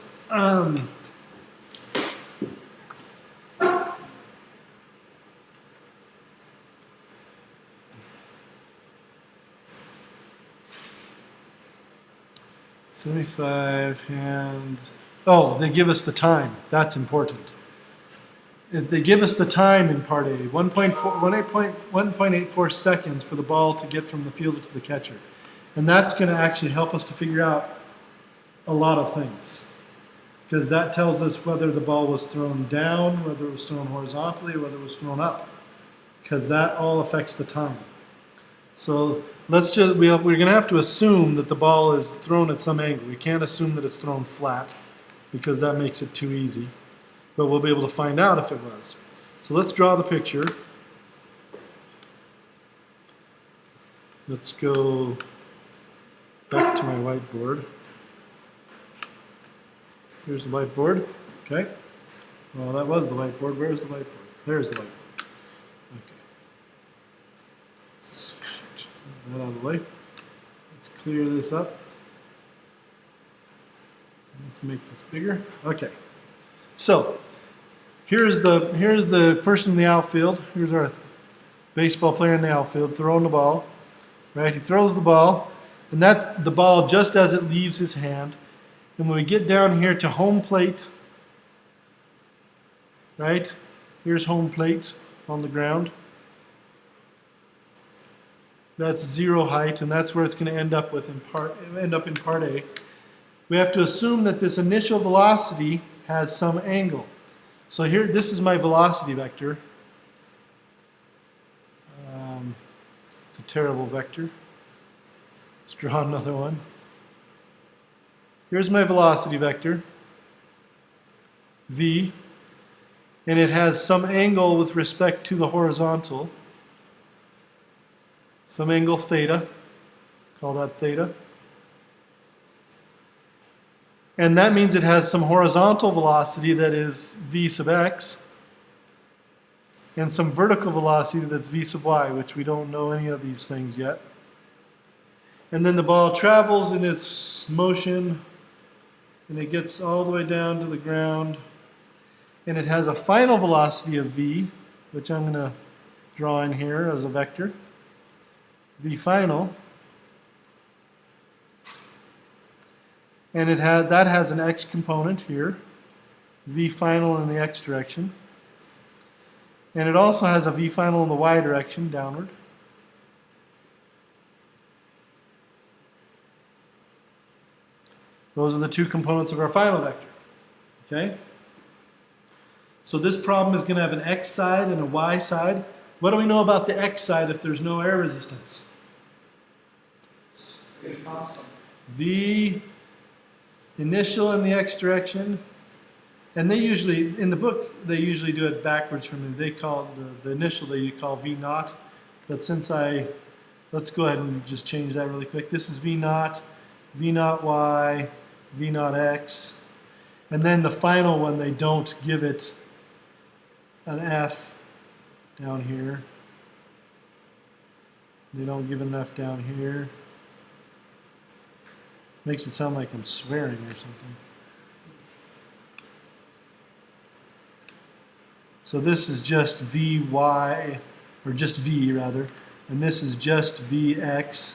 75 hands. Oh, they give us the time. That's important. They give us the time in part A, 1.84 seconds for the ball to get from the fielder to the catcher. And that's going to actually help us to figure out a lot of things. Because that tells us whether the ball was thrown down, whether it was thrown horizontally, or whether it was thrown up. Because that all affects the time. So we're going to have to assume that the ball is thrown at some angle. We can't assume that it's thrown flat, because that makes it too easy. But we'll be able to find out if it was. So let's draw the picture. Let's go back to my whiteboard. Here's the whiteboard. Okay. Well, that was the whiteboard. Where's the whiteboard? There's the whiteboard. Okay. Get that out of the way. Let's clear this up. Let's make this bigger. Okay. So, here's the person in the outfield. Here's our baseball player in the outfield throwing the ball. Right? He throws the ball, and that's the ball just as it leaves his hand. And when we get down here to home plate, right? Here's home plate on the ground. That's 0 height, and that's where it's going to end up in part A. We have to assume that this initial velocity has some angle. So here, this is my velocity vector. It's a terrible vector. Let's draw another one. Here's my velocity vector, v, and it has some angle with respect to the horizontal, some angle theta, call that theta. And that means it has some horizontal velocity that is v sub x, and some vertical velocity that's v sub y, which we don't know any of these things yet. And then the ball travels in its motion, and it gets all the way down to the ground, and it has a final velocity of v, which I'm going to draw in here as a vector, v final. And that has an x component here, v final in the x direction. And it also has a v final in the y direction, downward. Those are the two components of our final vector. Okay? So this problem is going to have an x side and a y side. What do we know about the x side if there's no air resistance? It's constant. V initial in the x direction. And they usually, in the book, they usually do it backwards from me. They call the initial that you call V naught. But since let's go ahead and just change that really quick. This is V naught Y, V naught X. And then the final one, they don't give it an F down here. They don't give an F down here. Makes it sound like I'm swearing or something. So this is just Vy, or just V rather, and this is just Vx,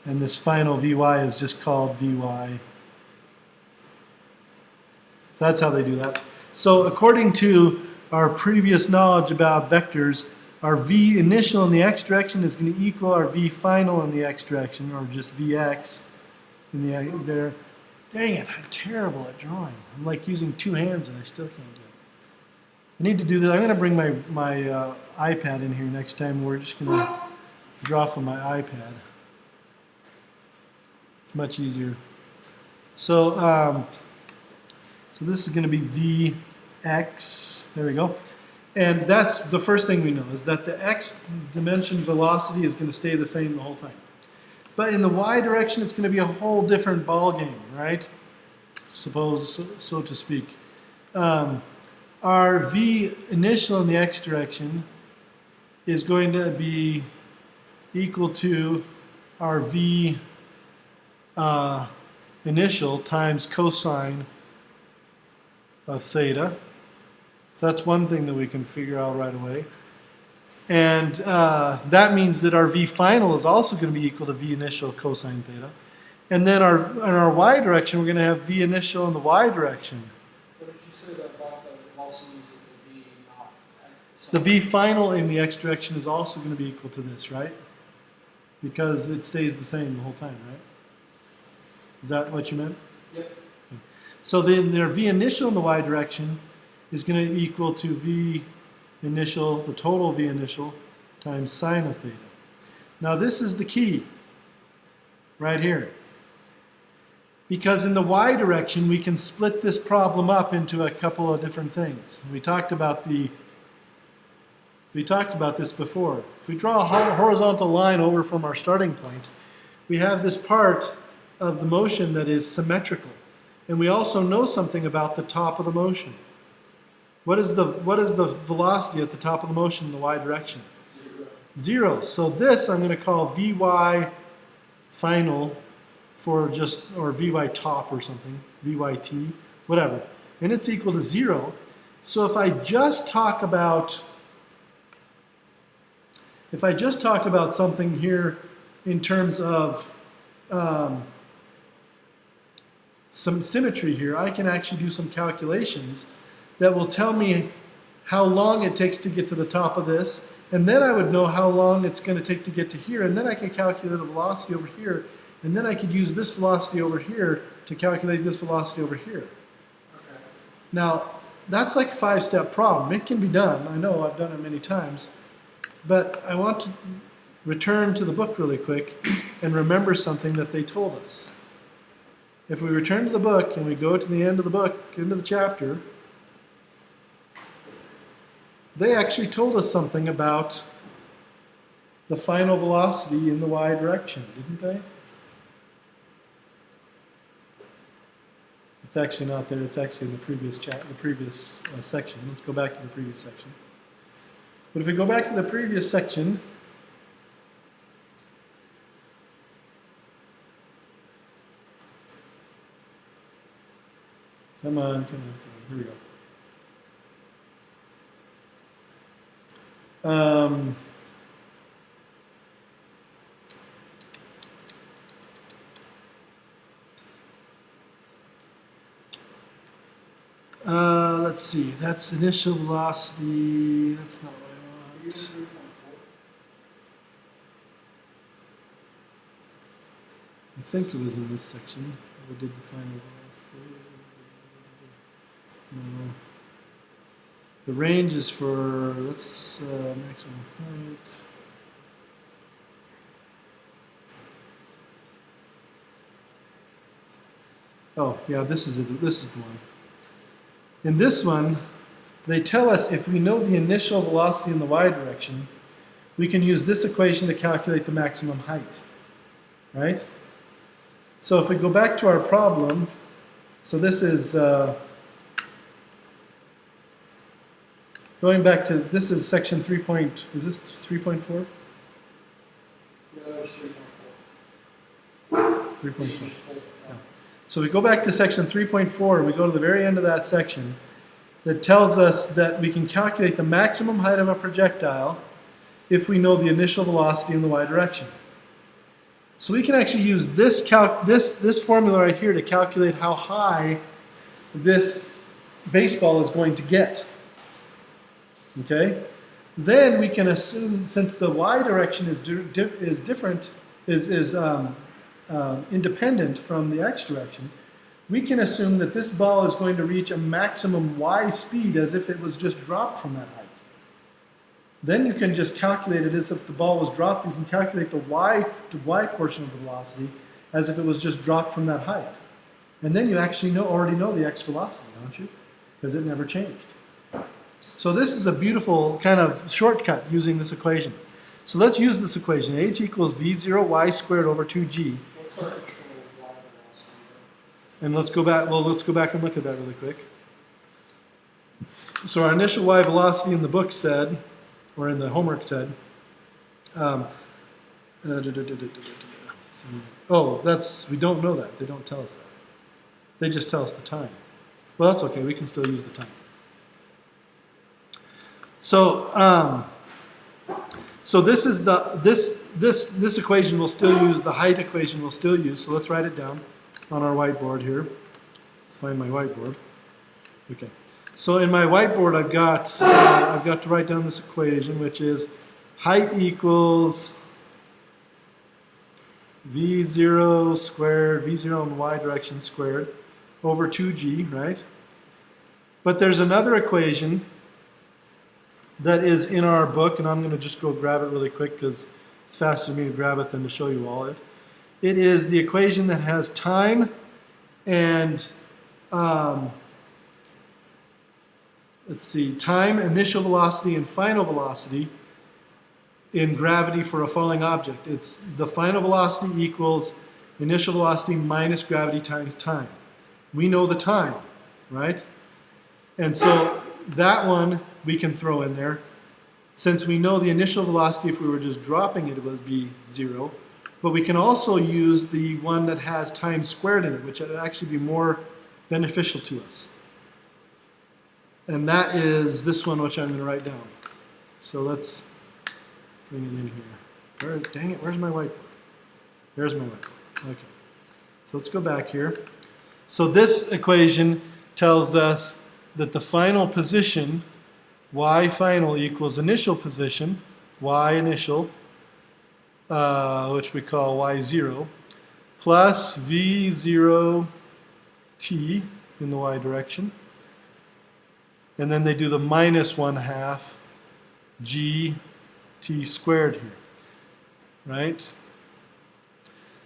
and this final Vy is just called Vy. So that's how they do that. So according to our previous knowledge about vectors, our V initial in the x direction is going to equal our V final in the x direction, or just Vx in the there. Dang it, I'm terrible at drawing. I'm like using two hands and I still can't do it. I need to do this. I'm going to bring my iPad in here next time. We're just going to draw from my iPad. It's much easier. So, so this is going to be Vx. There we go. And that's the first thing we know, is that the x dimension velocity is going to stay the same the whole time. But in the y direction, it's going to be a whole different ball game, right? Suppose, so to speak. Our v initial in the x direction is going to be equal to our v initial times cosine of theta. So that's one thing that we can figure out right away. And that means that our v final is also going to be equal to v initial cosine theta. And then in our y direction, we're going to have v initial in the y direction. What did you say that about the velocities of the V naught? The v final in the x direction is also going to be equal to this, right? Because it stays the same the whole time, right? Is that what you meant? Yep. Okay. So then their v initial in the y direction is going to equal to v initial, the total v initial, times sine of theta. Now this is the key, right here. Because in the y direction, we can split this problem up into a couple of different things. We talked about this before. If we draw a horizontal line over from our starting point, we have this part of the motion that is symmetrical. And we also know something about the top of the motion. What is the velocity at the top of the motion in the y direction? 0. So this I'm going to call Vy final for just, or Vy top or something, Vyt, whatever. And it's equal to 0. So if I just talk about something here in terms of some symmetry here, I can actually do some calculations that will tell me how long it takes to get to the top of this, and then I would know how long it's going to take to get to here, and then I can calculate the velocity over here, and then I could use this velocity over here to calculate this velocity over here. Okay. Now, that's like a 5-step problem. It can be done. I know I've done it many times, but I want to return to the book really quick and remember something that they told us. If we return to the book and we go to the end of the book, into the chapter, they actually told us something about the final velocity in the y direction, didn't they? It's actually not there. It's actually in the previous section. Let's go back to the previous section. But if we go back to the previous section, come on. Here we go. Let's see, that's initial velocity, that's not what I want. I think it was in this section, we did the final velocity. No. The range is for, let's, maximum height. Oh, yeah, this is the one. In this one, they tell us if we know the initial velocity in the y direction, we can use this equation to calculate the maximum height, right? So if we go back to our problem, so this is going back to, this is section 3 point, is this 3.4? Yeah, there's 3.4. 3.4. So if we go back to section 3.4, we go to the very end of that section that tells us that we can calculate the maximum height of a projectile if we know the initial velocity in the y direction. So we can actually use this formula right here to calculate how high this baseball is going to get. Okay? Then we can assume, since the y direction is independent from the x direction, we can assume that this ball is going to reach a maximum y speed as if it was just dropped from that height. Then you can just calculate it as if the ball was dropped. You can calculate the y portion of the velocity as if it was just dropped from that height. And then you actually already know the x velocity, don't you? Because it never changed. So this is a beautiful kind of shortcut using this equation. So let's use this equation. H equals v0 y squared over 2g. What's our actual y velocity? And let's go back and look at that really quick. So our initial y velocity in the book said, or in the homework said, we don't know that. They don't tell us that. They just tell us the time. Well, that's okay. We can still use the time. So, so this is this equation we'll still use. The height equation we'll still use. So let's write it down on our whiteboard here. Let's find my whiteboard. Okay. So in my whiteboard, I've got to write down this equation, which is height equals v0 squared, v0 in the y direction squared, over 2g, right? But there's another equation that is in our book, and I'm going to just go grab it really quick because it's faster for me to grab it than to show you all it. It is the equation that has time and let's see, time, initial velocity, and final velocity in gravity for a falling object. It's the final velocity equals initial velocity minus gravity times time. We know the time, right? And so that one we can throw in there. Since we know the initial velocity, if we were just dropping it, it would be 0. But we can also use the one that has time squared in it, which would actually be more beneficial to us. And that is this one, which I'm going to write down. So let's bring it in here. Dang it, where's my whiteboard? There's my whiteboard. Okay. So let's go back here. So this equation tells us that the final position, y final equals initial position, y initial, which we call y0, plus v0t in the y direction. And then they do the minus 1/2 gt squared here, right?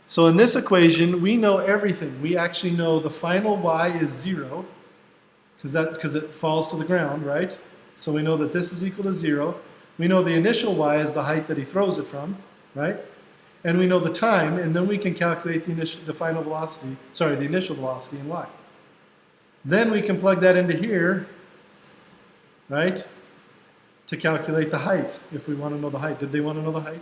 So in this equation, we know everything. We actually know the final y is 0, because it falls to the ground, right? So we know that this is equal to 0. We know the initial y is the height that he throws it from, right? And we know the time, and then we can calculate the initial velocity in y. Then we can plug that into here, right, to calculate the height, if we want to know the height. Did they want to know the height?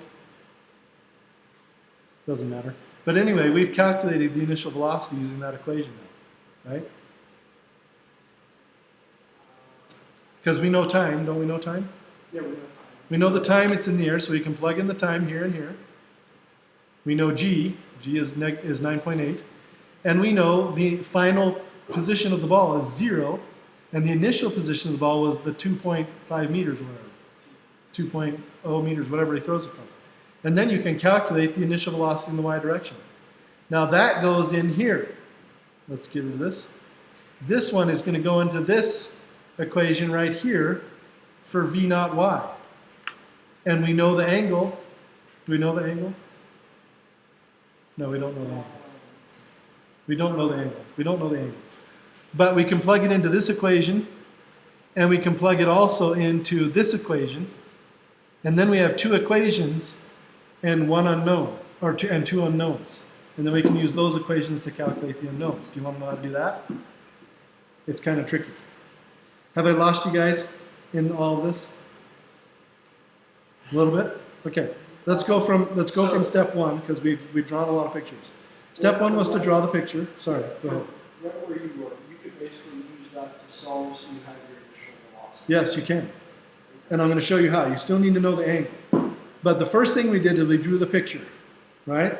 Doesn't matter. But anyway, we've calculated the initial velocity using that equation now, right? Because we know time, don't we know time? Yeah, we know time. We know the time, it's in the air, so we can plug in the time here and here. We know g is 9.8. And we know the final position of the ball is 0, and the initial position of the ball was the 2.5 meters or whatever. 2.0 meters, whatever he throws it from. And then you can calculate the initial velocity in the y direction. Now that goes in here. Let's get rid of this. This one is going to go into this equation right here for v naught y. And we know the angle. Do we know the angle? No, we don't know the angle. We don't know the angle. We don't know the angle. But we can plug it into this equation, and we can plug it also into this equation, and then we have two equations and one unknown, and two unknowns. And then we can use those equations to calculate the unknowns. Do you want to know how to do that? It's kind of tricky. Have I lost you guys in all of this? A little bit? Okay. Let's go from step one, because we've drawn a lot of pictures. Step one was to draw the picture. Sorry, go ahead. Right where you were, you could basically use that to solve so you have your initial velocity. Yes, you can. And I'm going to show you how. You still need to know the angle. But the first thing we did is we drew the picture, right?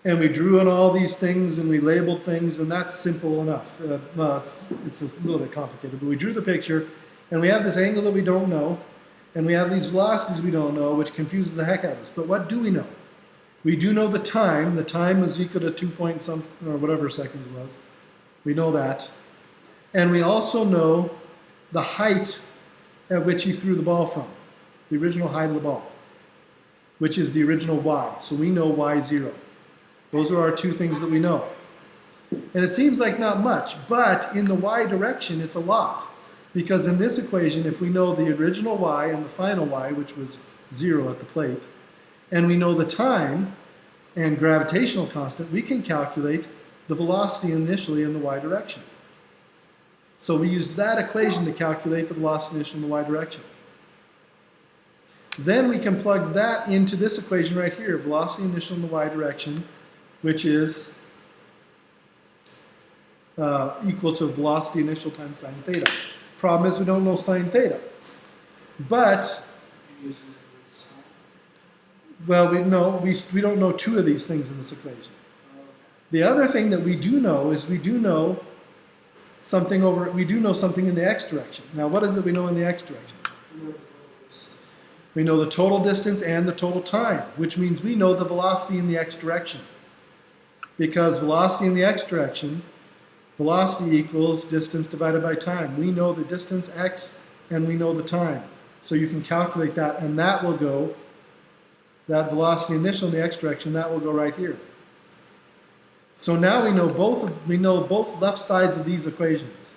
And we drew on all these things and we labeled things, and that's simple enough. Well, it's a little bit complicated, but we drew the picture, and we have this angle that we don't know, and we have these velocities we don't know, which confuses the heck out of us. But what do we know? We do know the time. The time is equal to 2 point something, or whatever seconds it was. We know that. And we also know the height at which he threw the ball from, the original height of the ball, which is the original y. So we know y0. Those are our two things that we know. And it seems like not much, but in the y direction, it's a lot. Because in this equation, if we know the original y and the final y, which was 0 at the plate, and we know the time and gravitational constant, we can calculate the velocity initially in the y direction. So we used that equation to calculate the velocity initial in the y direction. Then we can plug that into this equation right here, velocity initial in the y direction, which is equal to velocity initial times sine theta. Problem is we don't know sine theta. But, You use it as a sign. well, we don't know two of these things in this equation. Okay. The other thing that we do know is we do know something in the x direction. Now, what is it we know in the x direction? You know the total distance. We know the total distance and the total time, which means we know the velocity in the x direction. Because velocity in the x direction, velocity equals distance divided by time. We know the distance x and we know the time. So you can calculate that, and that will go, that velocity initial in the x direction, that will go right here. So now we know both left sides of these equations.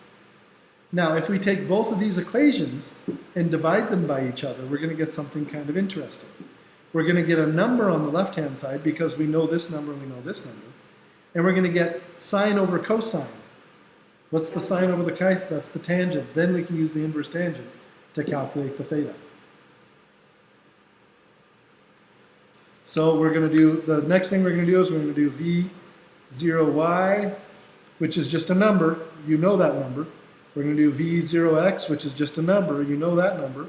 Now, if we take both of these equations and divide them by each other, we're going to get something kind of interesting. We're going to get a number on the left-hand side because we know this number and we know this number. And we're going to get sine over cosine. What's the sine over the cosine? That's the tangent. Then we can use the inverse tangent to calculate the theta. So we're going to do, the next thing we're going to do is we're going to do v0y, which is just a number. You know that number. We're going to do v0x, which is just a number. You know that number.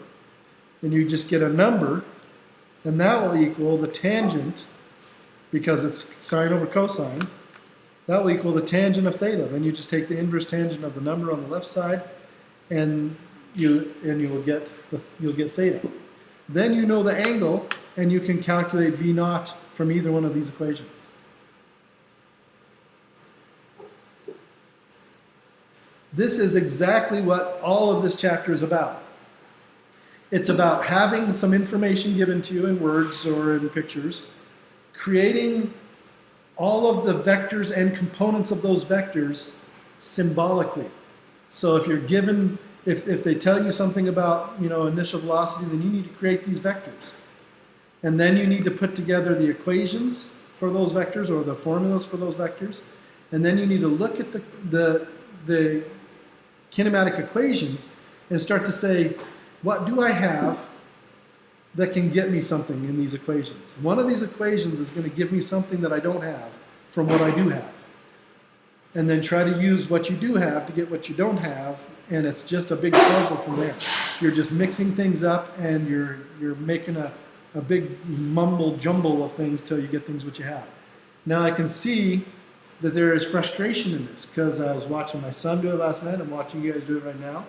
And you just get a number, and that will equal the tangent, because it's sine over cosine. That will equal the tangent of theta. Then you just take the inverse tangent of the number on the left side, and you'll get theta. Then you know the angle, and you can calculate v naught from either one of these equations. This is exactly what all of this chapter is about. It's about having some information given to you in words or in pictures, creating all of the vectors and components of those vectors symbolically. So if you're given, if they tell you something about, initial velocity, then you need to create these vectors. And then you need to put together the equations for those vectors or the formulas for those vectors. And then you need to look at the kinematic equations and start to say, what do I have that can get me something in these equations? One of these equations is going to give me something that I don't have from what I do have. And then try to use what you do have to get what you don't have, and it's just a big puzzle from there. You're just mixing things up, and you're making a big mumble jumble of things till you get things what you have. Now I can see that there is frustration in this, because I was watching my son do it last night. I'm watching you guys do it right now.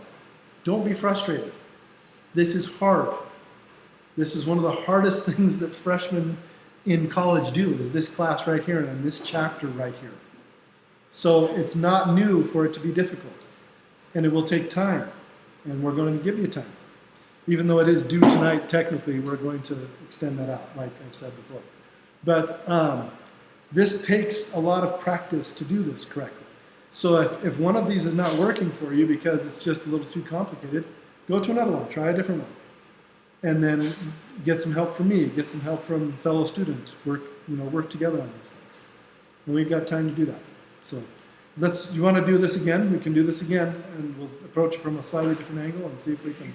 Don't be frustrated. This is hard. This is one of the hardest things that freshmen in college do, is this class right here and this chapter right here. So it's not new for it to be difficult. And it will take time. And we're going to give you time. Even though it is due tonight, technically, we're going to extend that out, like I've said before. But This takes a lot of practice to do this correctly. So if one of these is not working for you because it's just a little too complicated, go to another one, try a different one. And then get some help from me, get some help from fellow students, work together on these things. And we've got time to do that. So you want to do this again? We can do this again, and we'll approach it from a slightly different angle and see if we can.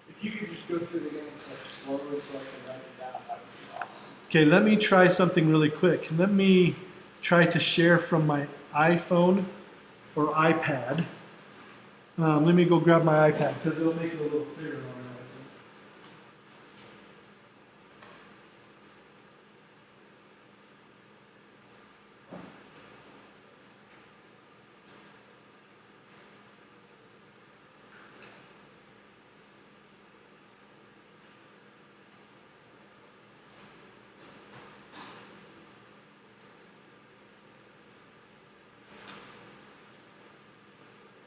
If you could just go through it again, it's like slowly so I can write it down, that would be awesome. Okay, let me try something really quick. Let me try to share from my iPhone or iPad. Let me go grab my iPad because it'll make it a little clearer on my iPhone.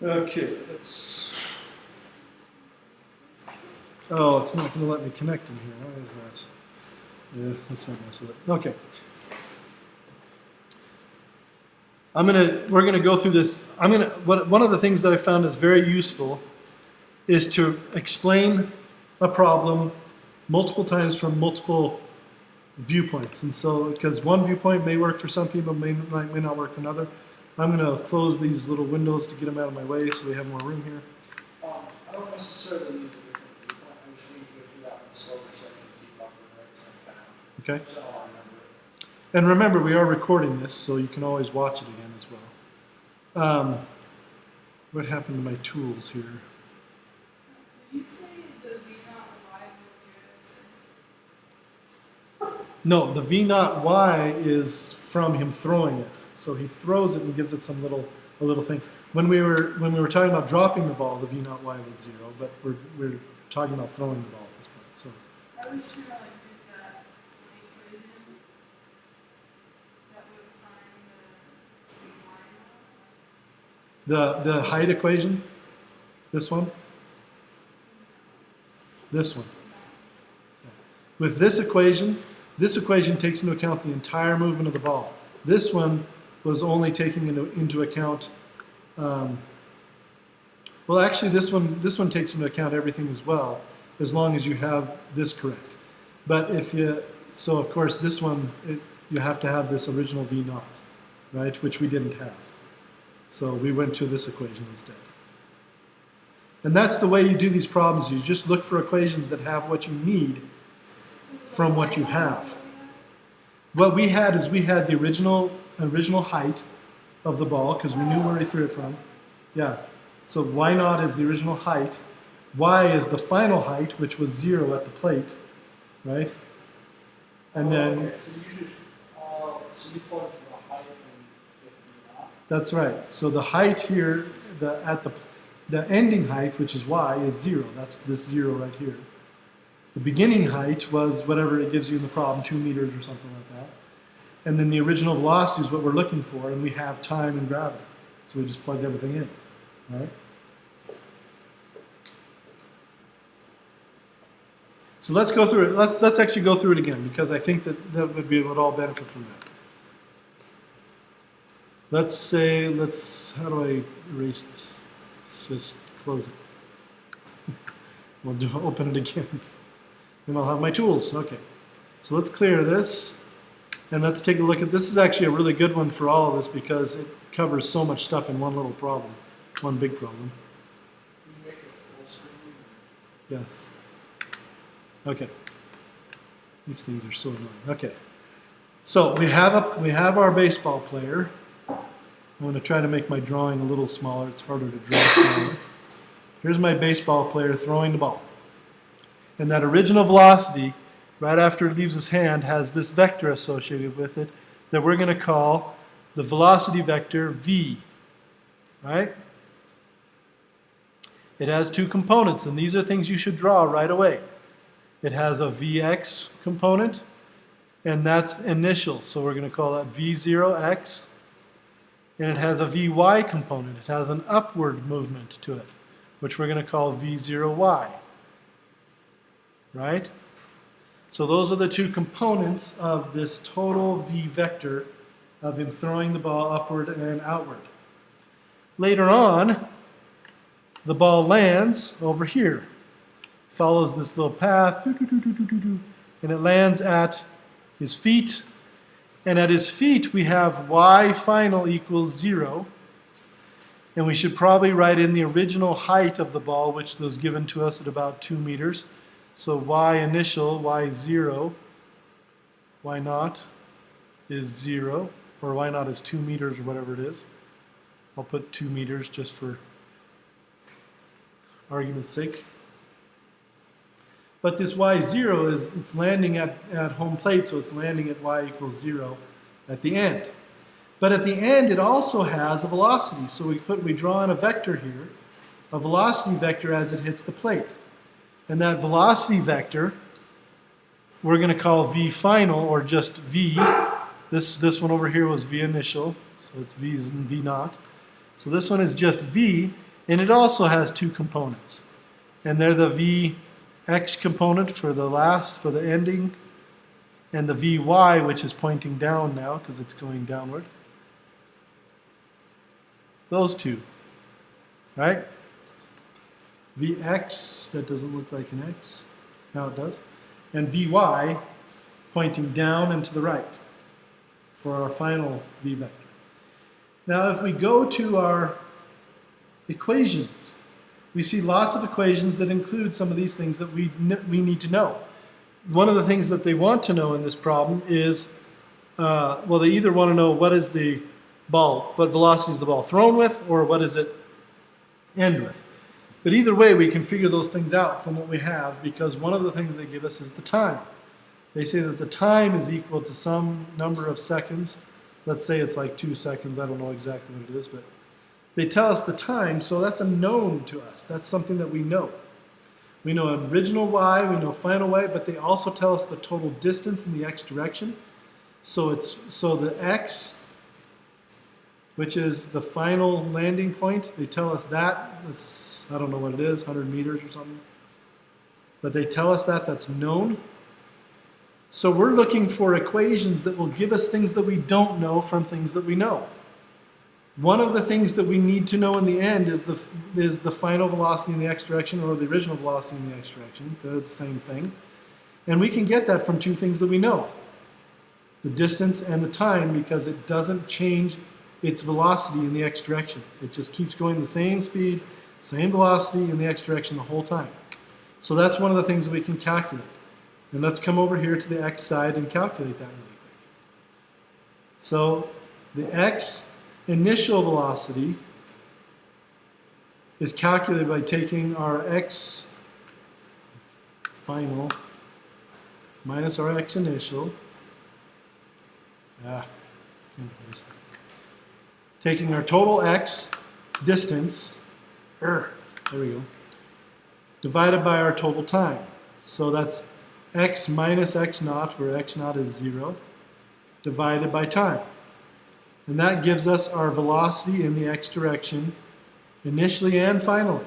Okay, let's. Oh, it's not going to let me connect in here. Why is that? Yeah, let's not mess with it. Okay. We're gonna go through this. One of the things that I found is very useful is to explain a problem multiple times from multiple viewpoints. And so, because one viewpoint may work for some people, may not work for another. I'm going to close these little windows to get them out of my way so we have more room here. I don't necessarily need a different viewpoint, I just need to go through that one slower so I can keep up and write stuff down. Okay? So I'll remember it. And remember, we are recording this, so you can always watch it again as well. What happened to my tools here? Did you say the V naught Y was 0 to? No, the V naught Y is from him throwing it. So he throws it and gives it a little thing. When we were talking about dropping the ball, the V naught Y was 0, but we're talking about throwing the ball at this point. So I was trying to like do that equation that would find the Y naught. the height equation, this one. With this equation takes into account the entire movement of the ball. This one was only taking into account, well, actually this one takes into account everything as well, as long as you have this correct. But so of course this one, you have to have this original V naught, right, which we didn't have. So we went to this equation instead. And that's the way you do these problems. You just look for equations that have what you need from what you have. What we had is we had the original height of the ball because we knew where he threw it from. Yeah. So Y naught is the original height. Y is the final height, which was 0 at the plate, right? And then Okay, so you plug the height and get the naught? that's right. So the height here, the ending height, which is Y, is 0. That's this 0 right here. The beginning height was whatever it gives you in the problem, 2 meters or something like that. And then the original velocity is what we're looking for, and we have time and gravity. So we just plugged everything in, right? So let's go through it. Let's actually go through it again, because I think that would all benefit from that. How do I erase this? Let's just close it. We'll open it again. Then I'll have my tools. Okay. So let's clear this. And let's take a look at, this is actually a really good one for all of this because it covers so much stuff in one little problem, one big problem. Can you make it full screen? Yes. Okay. These things are so annoying. Okay. So we have our baseball player. I'm going to try to make my drawing a little smaller. It's harder to draw smaller. Here's my baseball player throwing the ball. And that original velocity, right after it leaves his hand, has this vector associated with it that we're going to call the velocity vector v, right? It has two components, and these are things you should draw right away. It has a vx component, and that's initial, so we're going to call that v0x. And it has a vy component. It has an upward movement to it, which we're going to call v0y, right? So those are the two components of this total v vector of him throwing the ball upward and outward. Later on, the ball lands over here, follows this little path, and it lands at his feet. And at his feet, we have y final equals 0. And we should probably write in the original height of the ball, which was given to us at about 2 meters. So y initial, y0, y naught is 0, or y naught is 2 meters or whatever it is. I'll put 2 meters just for argument's sake. But this y0 is, it's landing at home plate, so it's landing at y equals 0 at the end. But at the end, it also has a velocity. So we draw in a vector here, a velocity vector as it hits the plate. And that velocity vector, we're going to call v final, or just v. This one over here was v initial, so it's v and v naught. So this one is just v, and it also has two components. And they're the vx component for the ending, and the vy, which is pointing down now because it's going downward. Those two, right? Vx, that doesn't look like an x. Now it does. And vy, pointing down and to the right for our final v vector. Now if we go to our equations, we see lots of equations that include some of these things that we need to know. One of the things that they want to know in this problem is, well, they either want to know what is the ball, what velocity is the ball thrown with, or what does it end with. But either way, we can figure those things out from what we have, because one of the things they give us is the time. They say that the time is equal to some number of seconds. Let's say it's like 2 seconds. I don't know exactly what it is, but they tell us the time, so that's a known to us. That's something that we know. We know original y, we know final y, but they also tell us the total distance in the x direction. So the x, which is the final landing point, they tell us that. That's, I don't know what it is, 100 meters or something. But they tell us that, that's known. So we're looking for equations that will give us things that we don't know from things that we know. One of the things that we need to know in the end is the final velocity in the x direction, or the original velocity in the x direction. They're the same thing. And we can get that from two things that we know. The distance and the time, because it doesn't change its velocity in the x direction. It just keeps going the same speed, same velocity in the x direction the whole time. So that's one of the things that we can calculate. And let's come over here to the x side and calculate that really quick. So the x initial velocity is calculated by taking our x final minus our x initial. Taking our total x distance, there we go, divided by our total time. So that's x minus x naught, where x naught is 0, divided by time. And that gives us our velocity in the x direction initially and finally,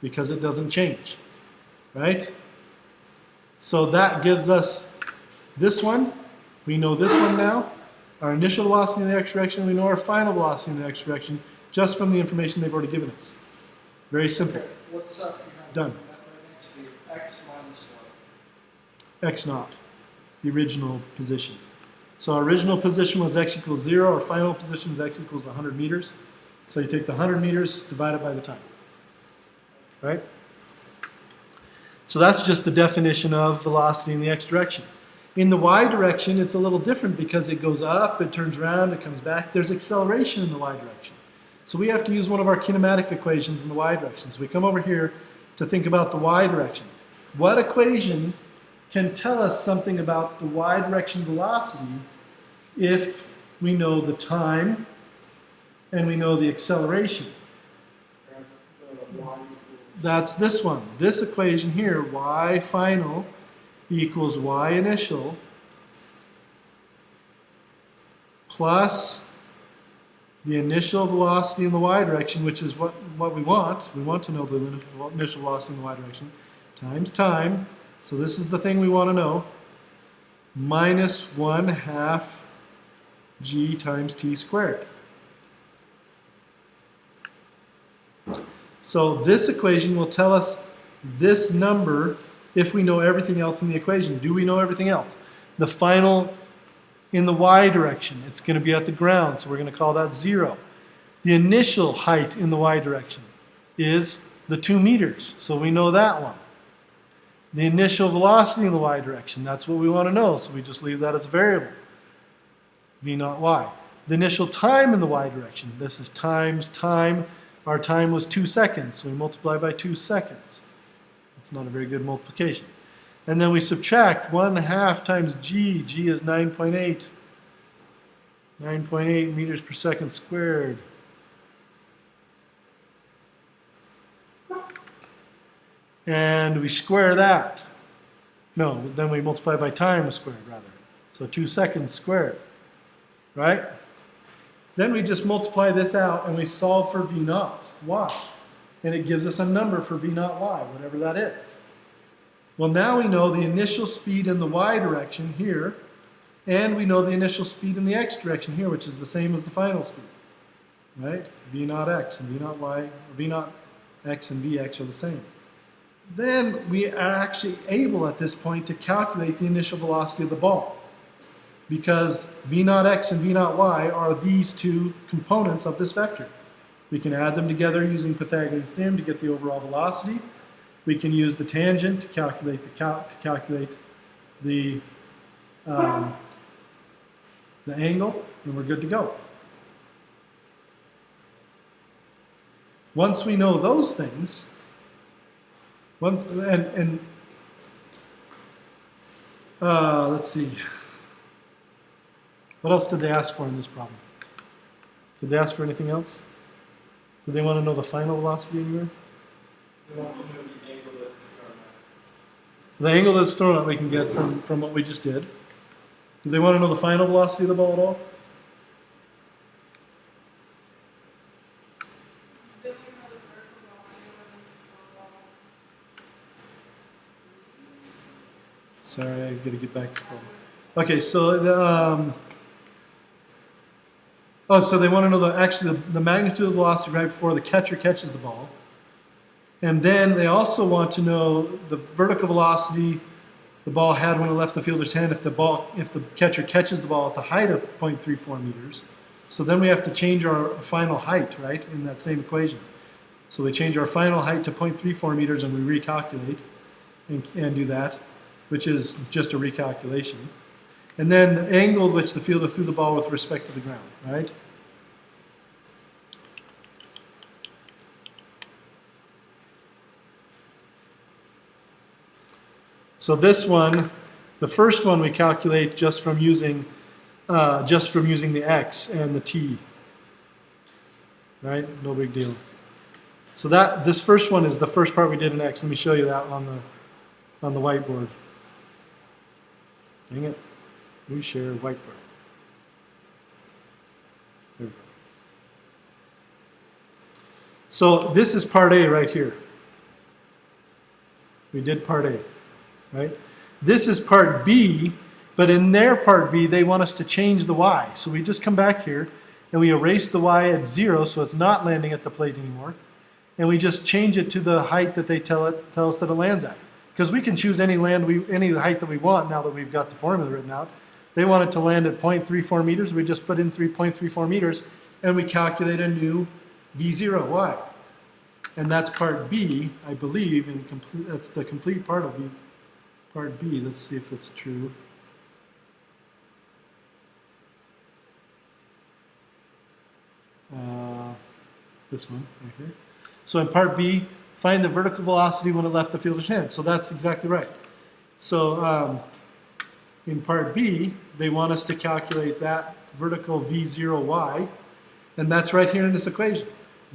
because it doesn't change, right? So that gives us this one. We know this one now. Our initial velocity in the x direction, we know our final velocity in the x direction, just from the information they've already given us. Very simple. Okay, what's up behind Done. that right next to you? X minus what? X naught, the original position. So our original position was x equals 0. Our final position is x equals 100 meters. So you take the 100 meters, divide it by the time. Right? So that's just the definition of velocity in the x direction. In the y direction, it's a little different because it goes up, it turns around, it comes back. There's acceleration in the y direction. So we have to use one of our kinematic equations in the y direction. So we come over here to think about the y direction. What equation can tell us something about the y direction velocity if we know the time and we know the acceleration? That's this one. This equation here, y final equals y initial plus the initial velocity in the y direction, which is what we want. We want to know the initial velocity in the y direction, times time, So this is the thing we want to know. Minus 1/2 g times t squared. So this equation will tell us this number if we know everything else in the equation. Do we know everything else? The final in the y direction, it's going to be at the ground, so we're going to call that 0. The initial height in the y direction is the 2 meters, so we know that one. The initial velocity in the y direction, that's what we want to know, so we just leave that as a variable, v naught y. The initial time in the y direction, this is times time. Our time was 2 seconds, so we multiply by 2 seconds. It's not a very good multiplication. And then we subtract 1/2 times g. G is 9.8. 9.8 meters per second squared. And we square that. No, then we multiply by time squared, rather. So 2 seconds squared, right? Then we just multiply this out and we solve for v naught y. And it gives us a number for v naught y, whatever that is. Well, now we know the initial speed in the y direction here, and we know the initial speed in the x direction here, which is the same as the final speed, right? V naught x and v naught y, or v naught x and vx are the same. Then we are actually able at this point to calculate the initial velocity of the ball, because v naught x and v naught y are these two components of this vector. We can add them together using Pythagorean theorem to get the overall velocity. We can use the tangent to calculate the angle, and we're good to go. Once we know those things, let's see. What else did they ask for in this problem? Did they ask for anything else? Did they want to know the final velocity anywhere? They want to know the angle that's thrown out. The angle that's thrown out we can get from what we just did. Do they want to know the final velocity of the ball at all? Don't we know the vertical velocity of the Sorry, I've got to get back to the problem. Okay, so so they want to know the magnitude of the velocity right before the catcher catches the ball. And then they also want to know the vertical velocity the ball had when it left the fielder's hand if the catcher catches the ball at the height of 0.34 meters. So then we have to change our final height, right, in that same equation. So we change our final height to 0.34 meters and we recalculate and do that, which is just a recalculation. And then the angle at which the fielder threw the ball with respect to the ground, right? So this one, the first one we calculate just from using the x and the t, right? No big deal. So this first one is the first part we did in x. Let me show you that on the whiteboard. Dang it. We share whiteboard. There we go. So this is part A right here. We did part A, right? This is part B, but in their part B, they want us to change the y. So we just come back here and we erase the y at 0, so it's not landing at the plate anymore. And we just change it to the height that they tell us that it lands at. Because we can choose any height that we want now that we've got the formula written out. They want it to land at 0.34 meters. We just put in 3.34 meters and we calculate a new V0y. And that's part B, I believe, that's the complete part of part B. Let's see if it's true. This one right here. So in part B, find the vertical velocity when it left the fielder's hand. So that's exactly right. So in part B, they want us to calculate that vertical V0y, and that's right here in this equation.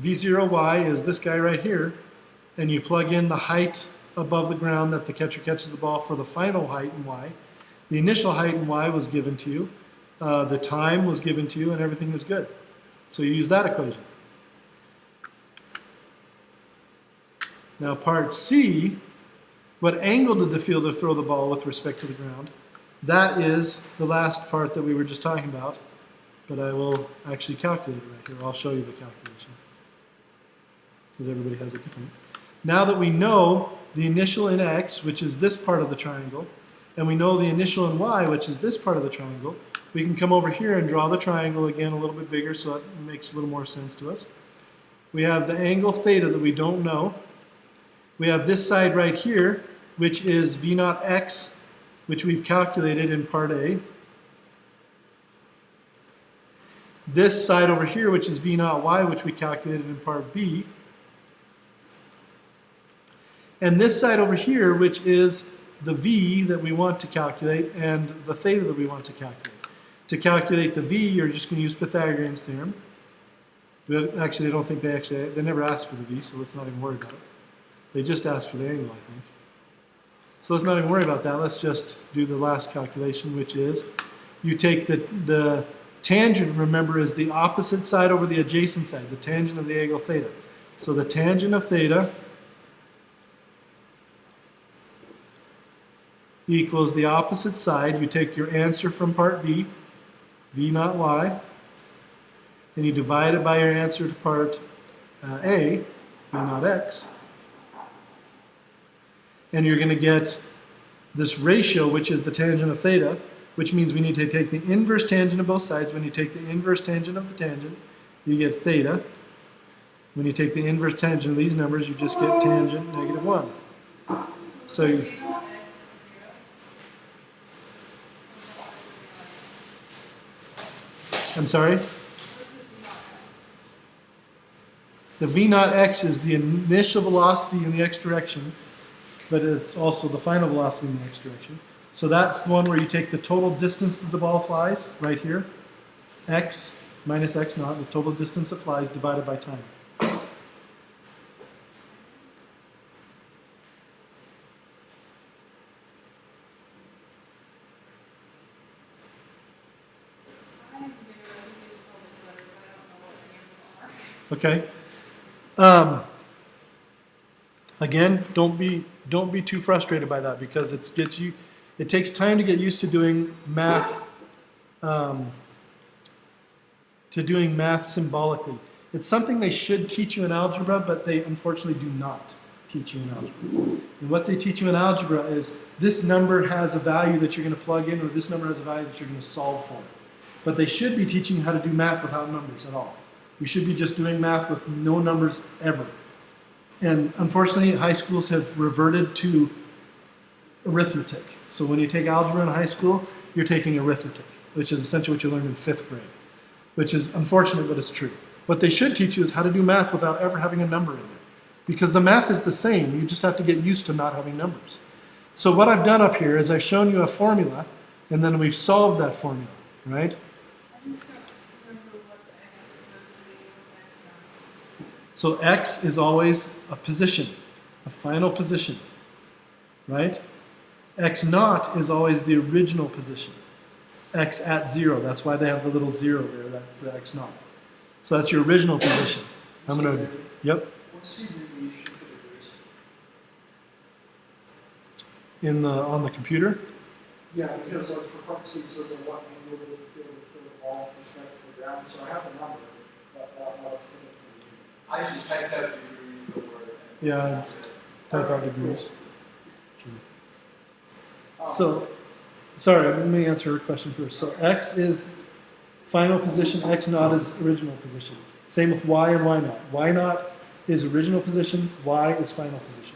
V0y is this guy right here, and you plug in the height above the ground that the catcher catches the ball for the final height in y. The initial height in y was given to you, the time was given to you, and everything is good. So you use that equation. Now part C, What angle did the fielder throw the ball with respect to the ground? That is the last part that we were just talking about, but I will actually calculate it right here. I'll show you the calculation, because everybody has it different. Now that we know the initial in x, which is this part of the triangle, and we know the initial in y, which is this part of the triangle, we can come over here and draw the triangle again a little bit bigger so that makes a little more sense to us. We have the angle theta that we don't know. We have this side right here, which is v naught x, which we've calculated in part A. This side over here, which is v naught y, which we calculated in part B. And this side over here, which is the v that we want to calculate and the theta that we want to calculate. To calculate the v, you're just going to use Pythagorean's theorem. But actually, I don't think they never asked for the v, so let's not even worry about it. They just asked for the angle, I think. So let's not even worry about that. Let's just do the last calculation, which is you take the tangent, remember, is the opposite side over the adjacent side, the tangent of the angle theta. So the tangent of theta equals the opposite side. You take your answer from part B, v naught y, and you divide it by your answer to part A, v naught x, and you're going to get this ratio, which is the tangent of theta, which means we need to take the inverse tangent of both sides. When you take the inverse tangent of the tangent, you get theta. When you take the inverse tangent of these numbers, you just get tangent negative 1. So you, I'm sorry? The v naught x is the initial velocity in the x direction, but it's also the final velocity in the x direction. So that's the one where you take the total distance that the ball flies, right here, x minus x naught, the total distance it flies divided by time. Okay. Again, don't be too frustrated by that, because it takes time to get used to doing math symbolically. It's something they should teach you in algebra, but they unfortunately do not teach you in algebra. And what they teach you in algebra is this number has a value that you're going to plug in, or this number has a value that you're going to solve for. But they should be teaching you how to do math without numbers at all. You should be just doing math with no numbers ever. And unfortunately, high schools have reverted to arithmetic. So when you take algebra in high school, you're taking arithmetic, which is essentially what you learned in 5th grade, which is unfortunate, but it's true. What they should teach you is how to do math without ever having a number in there, because the math is the same. You just have to get used to not having numbers. So what I've done up here is I've shown you a formula, and then we've solved that formula, right? I just don't remember what the x is supposed to be, what the x naught is supposed to be. So x is always a position, a final position, right? X naught is always the original position. X at 0, that's why they have the little 0 there, that's the x naught. So that's your original position. I'm going to, yep, What's the abbreviation for degrees? on the computer. Yeah, because like for part C, it says at what angle did the field throw the ball with respect to the ground, so I have a number, but I'll put it for you. I just typed out degrees the word. Yeah, type out degrees. So, sorry, let me answer your question first. So x is final position, x naught is original position. Same with y and y naught. Y naught is original position, y is final position.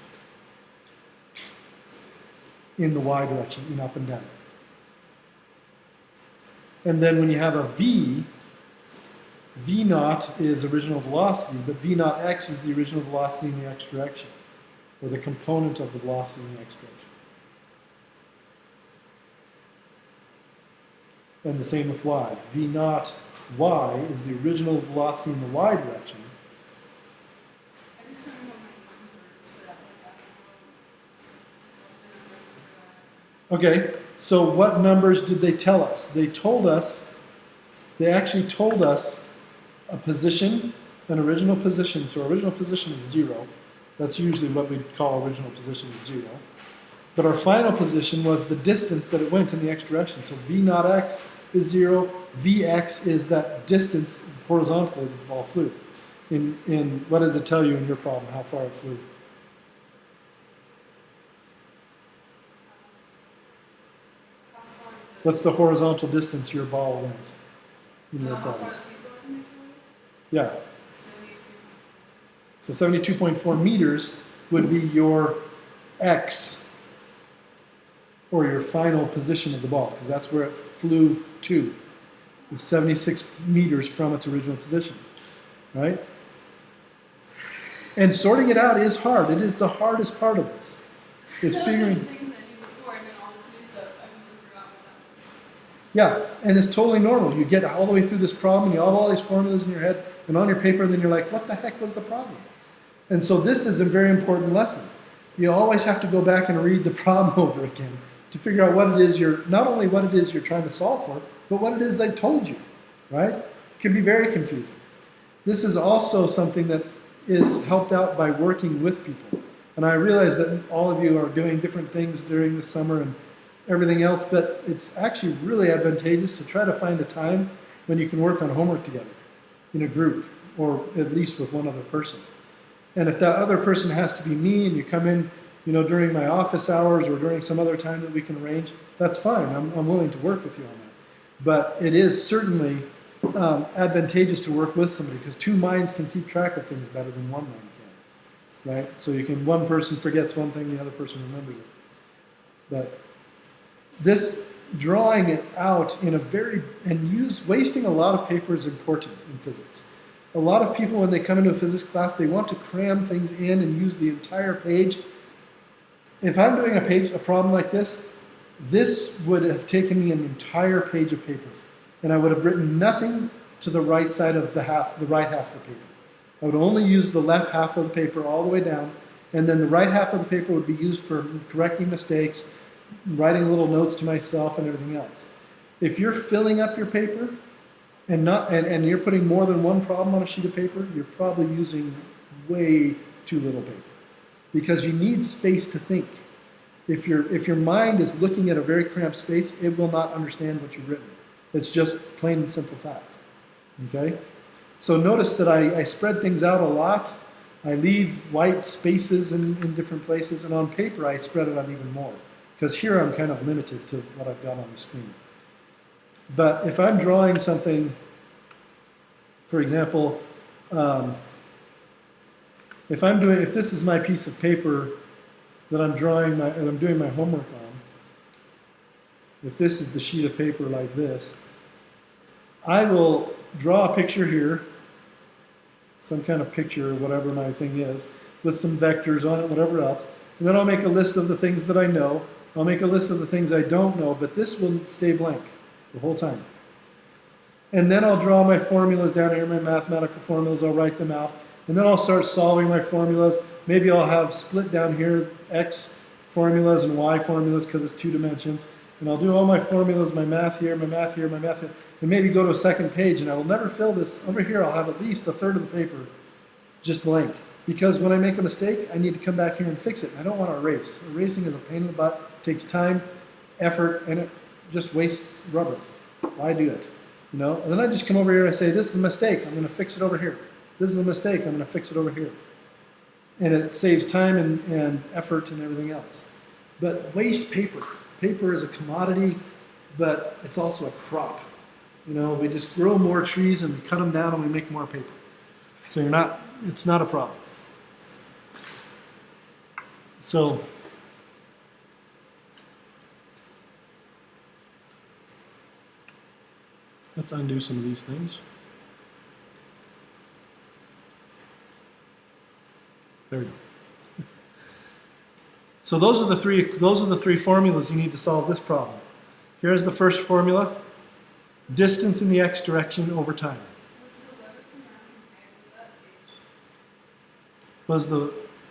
In the y direction, in up and down. And then when you have a v, v naught is original velocity, but v naught x is the original velocity in the x direction, or the component of the velocity in the x direction. And the same with y. V naught y is the original velocity in the y direction. I just don't know what my numbers for that like that. Okay, so what numbers did they tell us? They actually told us a position, an original position. So original position is 0. That's usually what we call original position is 0. But our final position was the distance that it went in the x direction. So v naught x is 0. Vx is that distance horizontally that the ball flew. In what does it tell you in your problem, how far it flew? How far the- What's the horizontal distance your ball went in your how problem? far the people are initially? Yeah. 72. So 72.4 meters would be your x, or your final position of the ball, because that's where it flew to. It's 76 meters from its original position, right? And sorting it out is hard. It is the hardest part of this. Is So figuring. many things I knew before, and then all this new stuff, I completely forgot what that was. Yeah, and it's totally normal. You get all the way through this problem, you have all these formulas in your head and on your paper, and then you're like, what the heck was the problem? And so this is a very important lesson. You always have to go back and read the problem over again to figure out what it is not only what it is you're trying to solve for, but what it is they've told you, right? It can be very confusing. This is also something that is helped out by working with people. And I realize that all of you are doing different things during the summer and everything else, but it's actually really advantageous to try to find a time when you can work on homework together in a group, or at least with one other person. And if that other person has to be me and you come in, during my office hours or during some other time that we can arrange, that's fine. I'm willing to work with you on that. But it is certainly advantageous to work with somebody, because two minds can keep track of things better than one mind can, right? So one person forgets one thing, the other person remembers it. But this drawing it out in wasting a lot of paper is important in physics. A lot of people, when they come into a physics class, they want to cram things in and use the entire page. If I'm doing a problem like this would have taken me an entire page of paper, and I would have written nothing to the right side of the right half of the paper. I would only use the left half of the paper all the way down, and then the right half of the paper would be used for correcting mistakes, writing little notes to myself, and everything else. If you're filling up your paper and you're putting more than one problem on a sheet of paper, you're probably using way too little paper, because you need space to think. If your mind is looking at a very cramped space, it will not understand what you've written. It's just plain and simple fact. Okay? So notice that I spread things out a lot. I leave white spaces in different places, and on paper I spread it out even more, because here I'm kind of limited to what I've got on the screen. But if I'm drawing something, for example, if this is my piece of paper that I'm doing my homework on, if this is the sheet of paper like this, I will draw a picture here, some kind of picture or whatever my thing is, with some vectors on it, whatever else, and then I'll make a list of the things that I know. I'll make a list of the things I don't know, but this will stay blank the whole time. And then I'll draw my formulas down here, my mathematical formulas, I'll write them out, and then I'll start solving my formulas. Maybe I'll have split down here x formulas and y formulas, because it's 2 dimensions. And I'll do all my formulas, my math here, my math here, my math here, and maybe go to a second page, and I will never fill this. Over here I'll have at least a third of the paper just blank, because when I make a mistake, I need to come back here and fix it. I don't want to erase. Erasing is a pain in the butt, takes time, effort, and it just wastes rubber. Why do it? And then I just come over here and I say, this is a mistake, I'm going to fix it over here. This is a mistake, I'm going to fix it over here. And it saves time and effort and everything else. But waste paper. Paper is a commodity, but it's also a crop. We just grow more trees and we cut them down and we make more paper. So it's not a problem. So let's undo some of these things. There we go. So those are the three formulas you need to solve this problem. Here's the first formula: distance in the x direction over time. Was the letter from maximum height, was that H? Was the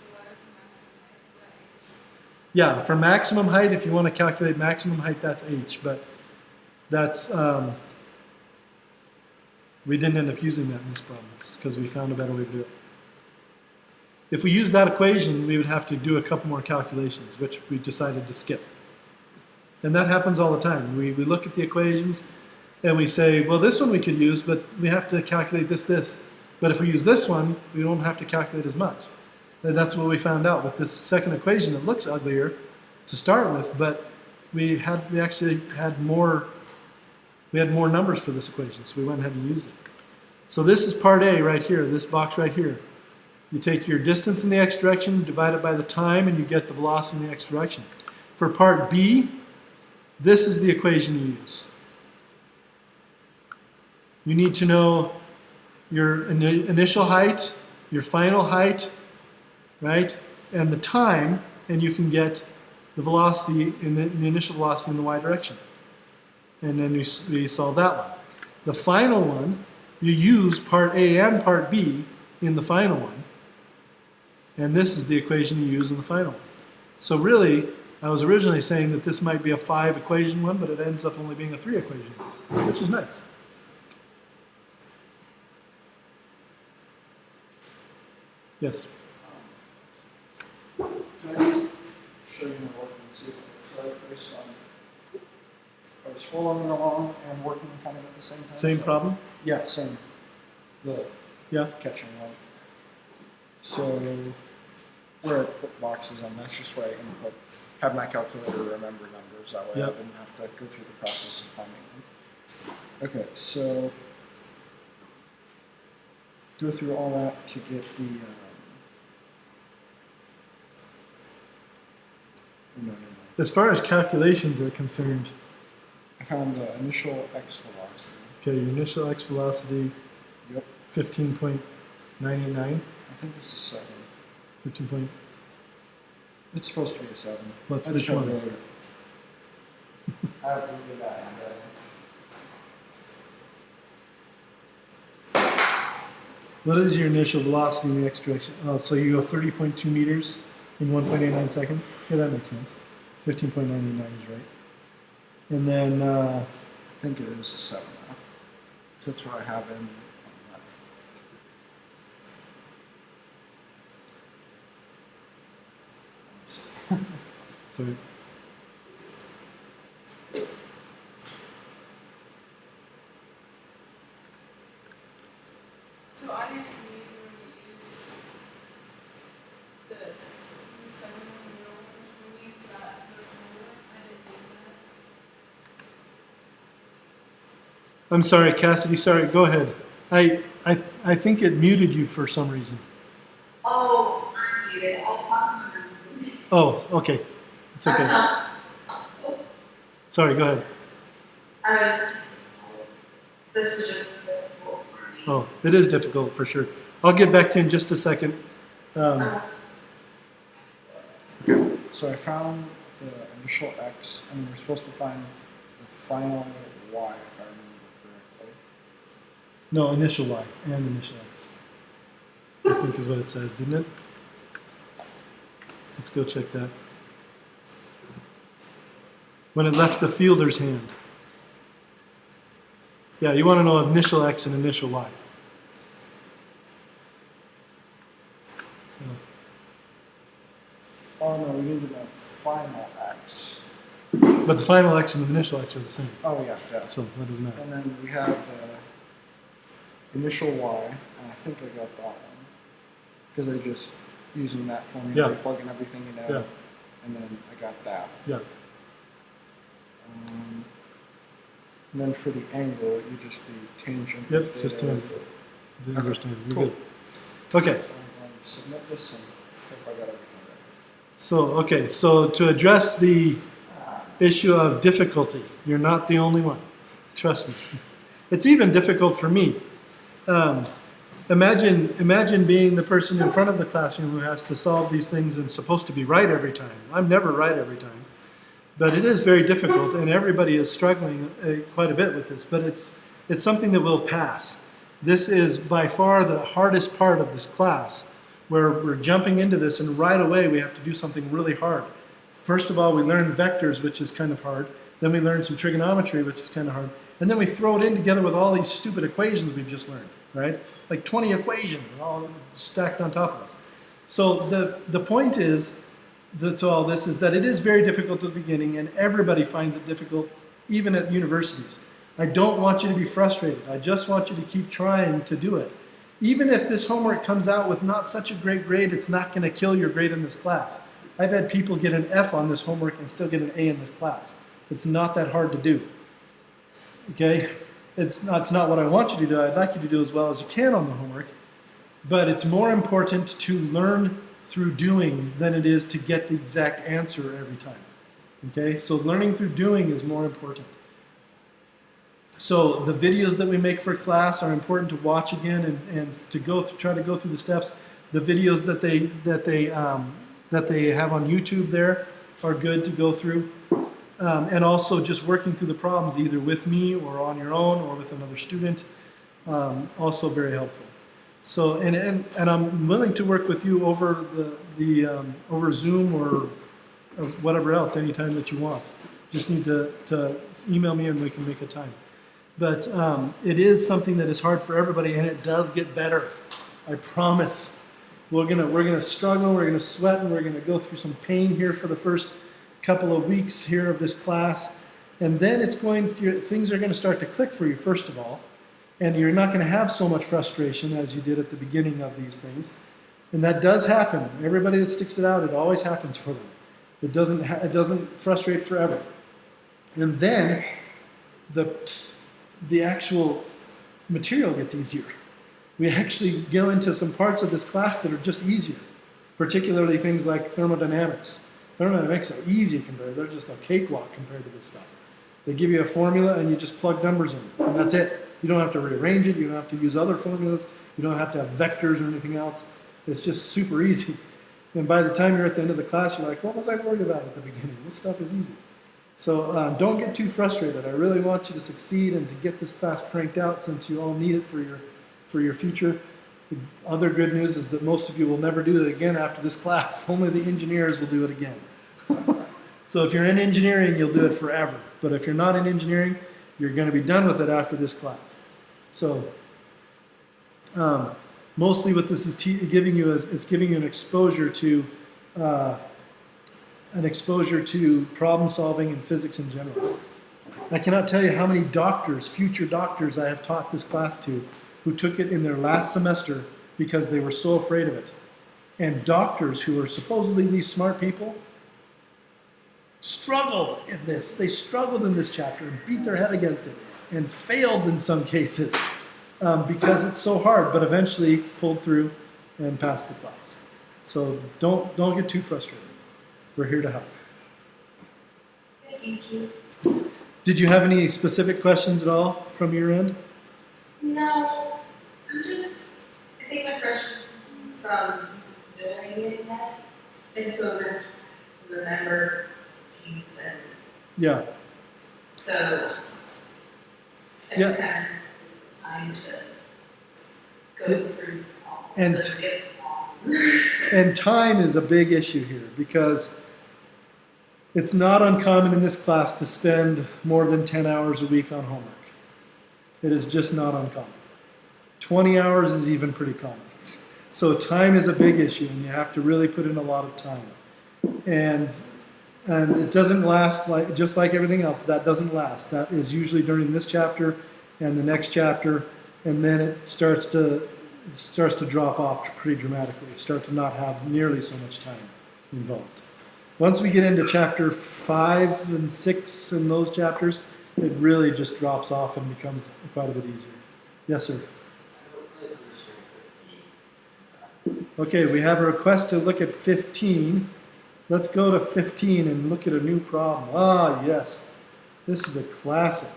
The letter from maximum height, was that H? Yeah, for maximum height, if you want to calculate maximum height, that's h. But that's we didn't end up using that in this problem because we found a better way to do it. If we use that equation, we would have to do a couple more calculations, which we decided to skip. And that happens all the time. We look at the equations and we say, well, this one we could use, but we have to calculate this. But if we use this one, we don't have to calculate as much. And that's what we found out with this second equation. It looks uglier to start with, but we actually had more numbers for this equation, so we went ahead and used it. So this is part A right here, this box right here. You take your distance in the x direction, divide it by the time, and you get the velocity in the x direction. For part B, this is the equation you use. You need to know your initial height, your final height, right, and the time, and you can get the velocity in the initial velocity in the y direction. And then we solve that one. The final one, you use part A and part B in the final one, and this is the equation you use in the final one. So really, I was originally saying that this might be a 5 equation one, but it ends up only being a 3 equation one, which is nice. Yes? Can I just show you my working sequence? So I was following along and working kind of at the same time. Same problem? Yeah, same. The Yeah. catching one. So where I put boxes on, that's just where I input, have my calculator remember numbers. That way Yep. I didn't have to go through the process of finding them. Okay, so go through all that to get the no. As far as calculations are concerned, I found the initial x velocity. okay, your initial x velocity, Yep. 15.989, I think it's a 7. 15 point, It's supposed to be a 7. What's I just which one? have to- I have to do that. what is your initial velocity in the x direction? Oh, so you go 30.2 meters in 1.89 seconds? Yeah, that makes sense. 15.989 is right. And then, I think it is a 7 now. So that's what I have in. sorry. So I didn't need to use this. Use 7 when we use that for the formula. I didn't do that. I'm sorry, Cassidy, sorry, go ahead. I think it muted you for some reason. Oh, I'm muted. I saw him. Oh, okay. It's okay. That's not. Oh, Sorry, go ahead. I was. This is just difficult for me. Oh, it is difficult for sure. I'll get back to you in just a second. Oh. Okay, so I found the initial x, and we're supposed to find the final y, if I remember correctly. No, initial y and initial x. I think is what it says, didn't it? Let's go check that. When it left the fielder's hand. Yeah, you want to know initial x and initial y. So, Oh no, we needed a final x. but the final x and the initial x are the same, Oh yeah, yeah. so that doesn't matter. And then we have the initial y, and I think I got that one. Because I just using that formula, Yeah. plugging everything in there, Yeah. and then I got that. Yeah. And then for the angle, you just do tangent. Yep, of just theta. tangent. Didn't understand. You're cool. good. Okay. I'm going to submit this and hope I got everything So to address the issue of difficulty, you're not the only one. Trust me. It's even difficult for me. Imagine being the person in front of the classroom who has to solve these things and supposed to be right every time. I'm never right every time. But it is very difficult, and everybody is struggling quite a bit with this. But it's something that will pass. This is by far the hardest part of this class, where we're jumping into this, and right away we have to do something really hard. First of all, we learn vectors, which is kind of hard. Then we learn some trigonometry, which is kind of hard. And then we throw it in together with all these stupid equations we've just learned, right? Like 20 equations, all stacked on top of us. So the point is to all this is that it is very difficult at the beginning, and everybody finds it difficult, even at universities. I don't want you to be frustrated. I just want you to keep trying to do it. Even if this homework comes out with not such a great grade, it's not going to kill your grade in this class. I've had people get an F on this homework and still get an A in this class. It's not that hard to do. Okay? It's not what I want you to do. I'd like you to do as well as you can on the homework. But it's more important to learn through doing than it is to get the exact answer every time. Okay? So learning through doing is more important. So the videos that we make for class are important to watch again and to try to go through the steps. The videos that they have on YouTube there are good to go through. And also just working through the problems either with me or on your own or with another student, also very helpful. So and I'm willing to work with you over over Zoom or whatever else anytime that you want. Just need to email me and we can make a time. But it is something that is hard for everybody, and it does get better. I promise. We're gonna struggle, we're gonna sweat, and we're gonna go through some pain here for the first couple of weeks here of this class, and then things are going to start to click for you first of all, and you're not going to have so much frustration as you did at the beginning of these things, and that does happen. Everybody that sticks it out, it always happens for them. It doesn't frustrate forever, and then the actual material gets easier. We actually go into some parts of this class that are just easier, particularly things like thermodynamics. Thermodynamics are easy compared. They're just a cakewalk compared to this stuff. They give you a formula and you just plug numbers in, and that's it. You don't have to rearrange it. You don't have to use other formulas. You don't have to have vectors or anything else. It's just super easy. And by the time you're at the end of the class, you're like, what was I worried about at the beginning? This stuff is easy. So don't get too frustrated. I really want you to succeed and to get this class cranked out since you all need it for your future. The other good news is that most of you will never do it again after this class. Only the engineers will do it again. So if you're in engineering, you'll do it forever. But if you're not in engineering, you're going to be done with it after this class. So mostly what this is giving you is it's giving you an exposure to problem solving and physics in general. I cannot tell you how many future doctors I have taught this class to who took it in their last semester because they were so afraid of it. And doctors who are supposedly these smart people struggled in this. They struggled in this chapter and beat their head against it and failed in some cases because it's so hard, but eventually pulled through and passed the class. So don't get too frustrated. We're here to help. Thank you. Did you have any specific questions at all from your end? No, I think my frustration is from doing it yet. And so then remember things and Yeah. so I just kind of time to go through all And- so to get And time is a big issue here because it's not uncommon in this class to spend more than 10 hours a week on homework. It is just not uncommon. 20 hours is even pretty common. So time is a big issue and you have to really put in a lot of time. And it doesn't last just like everything else. That doesn't last. That is usually during this chapter and the next chapter, and then it starts to drop off pretty dramatically. You start to not have nearly so much time involved. Once we get into chapter 5 and 6 in those chapters, it really just drops off and becomes quite a bit easier. Yes, sir. Okay, we have a request to look at 15. Let's go to 15 and look at a new problem. Ah, yes. This is a classic.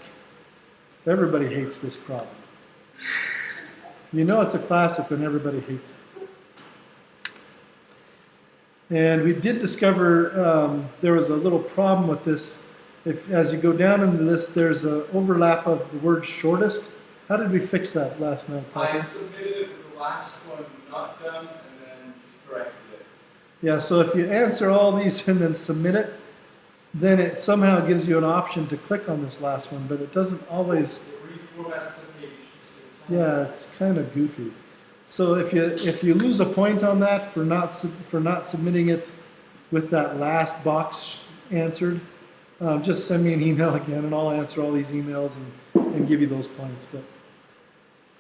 Everybody hates this problem. You know it's a classic when everybody hates it. And we did discover there was a little problem with this. As you go down into this, there's an overlap of the word shortest. How did we fix that last night, Papa? I submitted it with the last one not done and then just corrected it. Yeah, so if you answer all these and then submit it, then it somehow gives you an option to click on this last one, but it doesn't always. It reformats the page. Yeah, it's kind of goofy. So if you lose a point on that for not submitting it with that last box answered, just send me an email again, and I'll answer all these emails and give you those points. But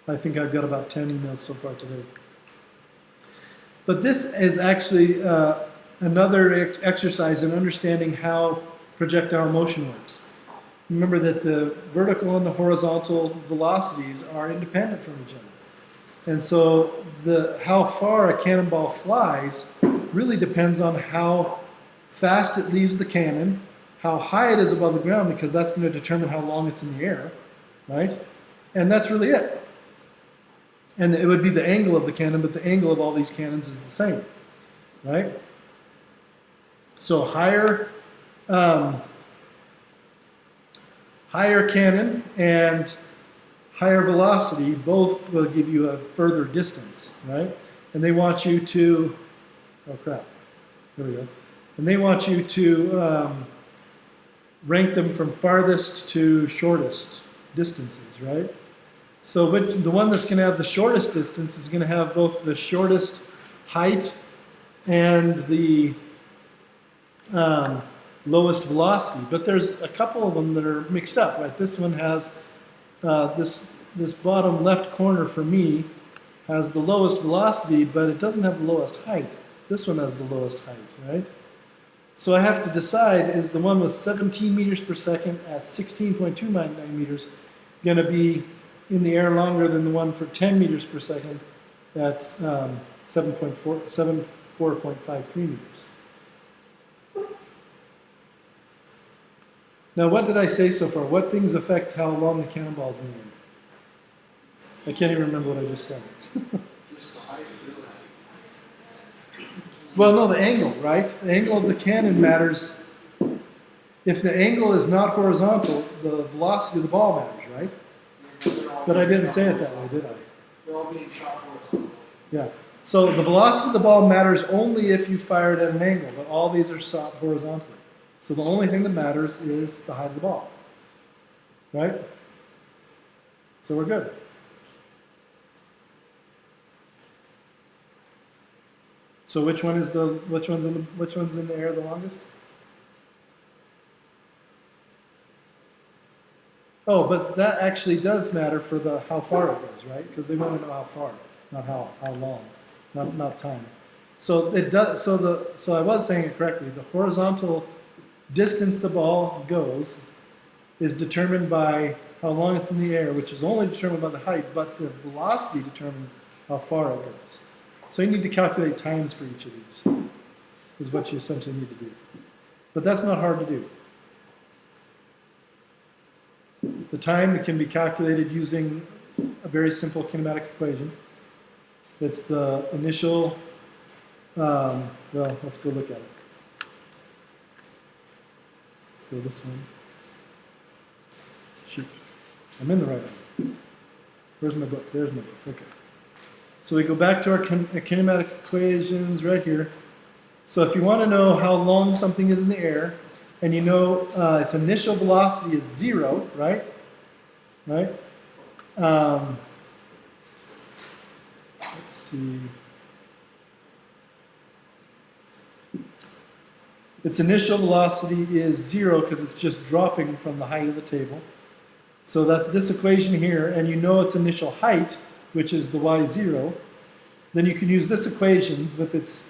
I think I've got about 10 emails so far today. But this is actually another exercise in understanding how projectile motion works. Remember that the vertical and the horizontal velocities are independent from each other. And so how far a cannonball flies really depends on how fast it leaves the cannon, how high it is above the ground, because that's going to determine how long it's in the air, right? And that's really it. And it would be the angle of the cannon, but the angle of all these cannons is the same, right? So higher cannon and higher velocity both will give you a further distance, right? And they want you to, oh crap, there we go. And they want you to rank them from farthest to shortest distances, right? So the one that's going to have the shortest distance is going to have both the shortest height and the lowest velocity. But there's a couple of them that are mixed up, right? This one has this bottom left corner for me has the lowest velocity, but it doesn't have the lowest height. This one has the lowest height, right? So I have to decide, is the one with 17 meters per second at 16.299 meters going to be in the air longer than the one for 10 meters per second at 74.53 meters? Now, what did I say so far? What things affect how long the cannonball is in the air? I can't even remember what I just said. Just the height of your height. Well, no, the angle, right? The angle of the cannon matters. If the angle is not horizontal, the velocity of the ball matters, right? But I didn't say it that way, did I? They're all being shot horizontally. Yeah. So the velocity of the ball matters only if you fire it at an angle, but all these are shot horizontally. So the only thing that matters is the height of the ball, right? So we're good. So which one's in the air the longest? Oh, but that actually does matter for how far it goes, right? Because they want to know how far, not how long, not time. So it does. So I was saying it correctly. The horizontal distance the ball goes is determined by how long it's in the air, which is only determined by the height, but the velocity determines how far it goes. So you need to calculate times for each of these, is what you essentially need to do. But that's not hard to do. The time can be calculated using a very simple kinematic equation. It's the initial, well, let's go look at it. Let's go this one. Shoot, I'm in the right one. Where's my book? There's my book, okay. So we go back to our kinematic equations right here. So if you want to know how long something is in the air, and you know its initial velocity is 0, right? Right? Let's see. Its initial velocity is 0 because it's just dropping from the height of the table. So that's this equation here, and you know its initial height, which is the y0, then you can use this equation with its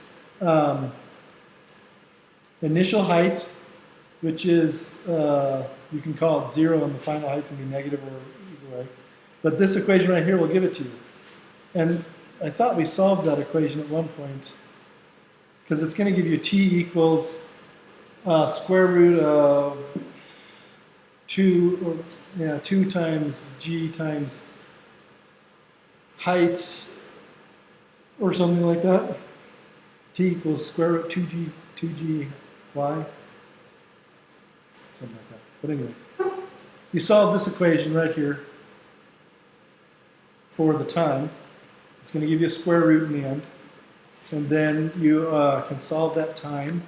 initial height, which is, you can call it 0, and the final height can be negative or either way. But this equation right here will give it to you. And I thought we solved that equation at one point, because it's going to give you t equals square root of 2 times g times height, or something like that. T equals square root 2g y. Something like that. But anyway, you solve this equation right here for the time. It's going to give you a square root in the end. And then you can solve that time.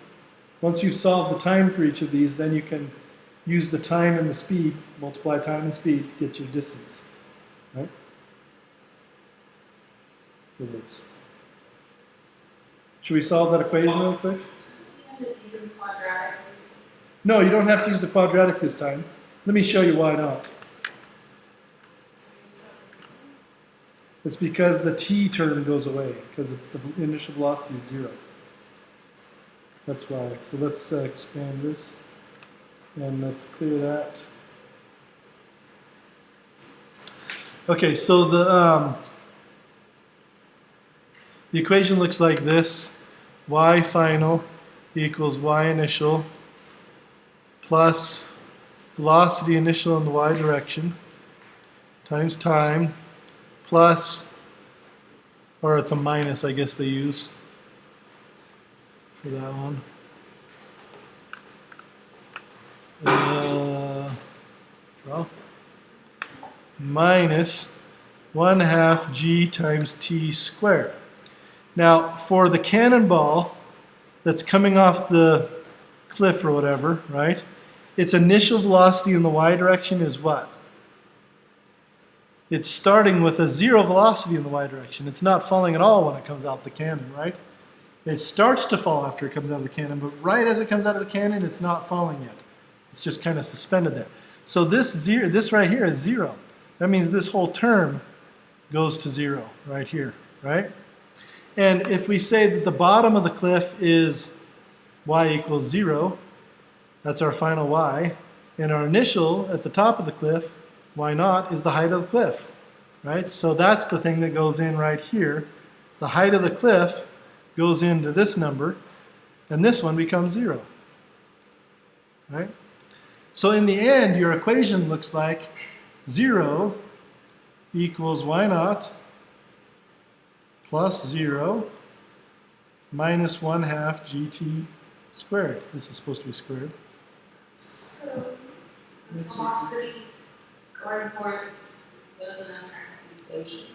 Once you've solved the time for each of these, then you can use the time and the speed, multiply time and speed to get your distance. Right? physics. Should we solve that equation real quick? Quadratic. No, you don't have to use the quadratic this time. Let me show you why not. It's because the t term goes away, because it's the initial velocity is 0. That's why. So let's expand this, and let's clear that. Okay, so the equation looks like this. Y final equals y initial plus velocity initial in the y direction times time plus, or it's a minus, I guess they use for that one. Well, minus 1/2 g times t squared. Now, for the cannonball that's coming off the cliff or whatever, right? Its initial velocity in the y direction is what? It's starting with a 0 velocity in the y direction. It's not falling at all when it comes out the cannon, right? It starts to fall after it comes out of the cannon, but right as it comes out of the cannon, it's not falling yet. It's just kind of suspended there. So this right here is 0. That means this whole term goes to 0 right here, right? And if we say that the bottom of the cliff is y equals 0, that's our final y, and our initial at the top of the cliff, y naught, is the height of the cliff, right? So that's the thing that goes in right here. The height of the cliff goes into this number, and this one becomes 0, right? So in the end, your equation looks like 0 equals y naught plus 0 minus 1/2 gt squared. This is supposed to be squared. So, velocity going forward doesn't affect the equation.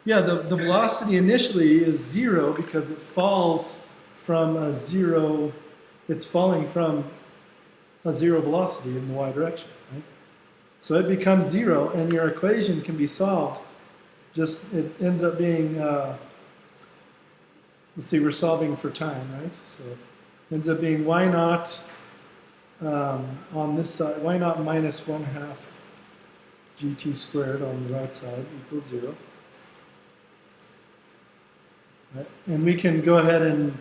Yeah, the velocity initially is 0 because it falls from a 0, it's falling from a 0 velocity in the y direction, right? So it becomes 0, and your equation can be solved. Just, it ends up being, let's see, we're solving for time, right? So it ends up being y naught on this side, y naught minus 1/2 gt squared on the right side equals 0. Right? And we can go ahead and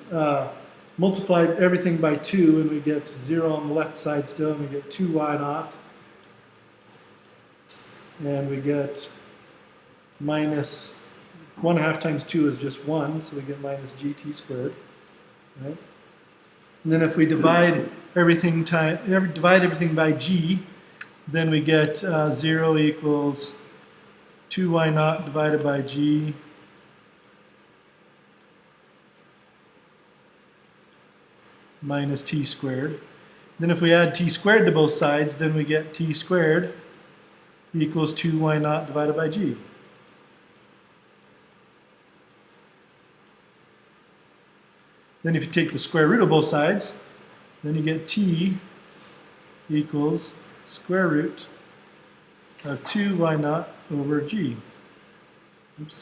multiply everything by 2, and we get 0 on the left side still, and we get 2y naught. And we get minus 1/2 times 2 is just 1, so we get minus gt squared. Right? And then if we divide everything by g, then we get 0 equals 2y naught divided by g minus t squared. Then if we add t squared to both sides, then we get t squared equals 2y naught divided by g. Then if you take the square root of both sides, then you get t equals square root of 2y naught over g. Oops.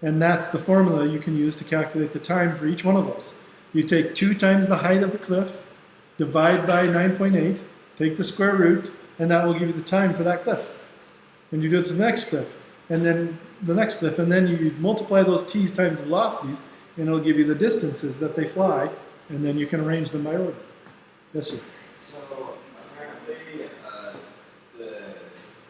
And that's the formula you can use to calculate the time for each one of those. You take 2 times the height of the cliff, divide by 9.8, take the square root, and that will give you the time for that cliff. And you go to the next cliff, and then the next cliff, and then you multiply those t's times the velocities, and it'll give you the distances that they fly, and then you can arrange them by order. Yes, sir. So apparently, the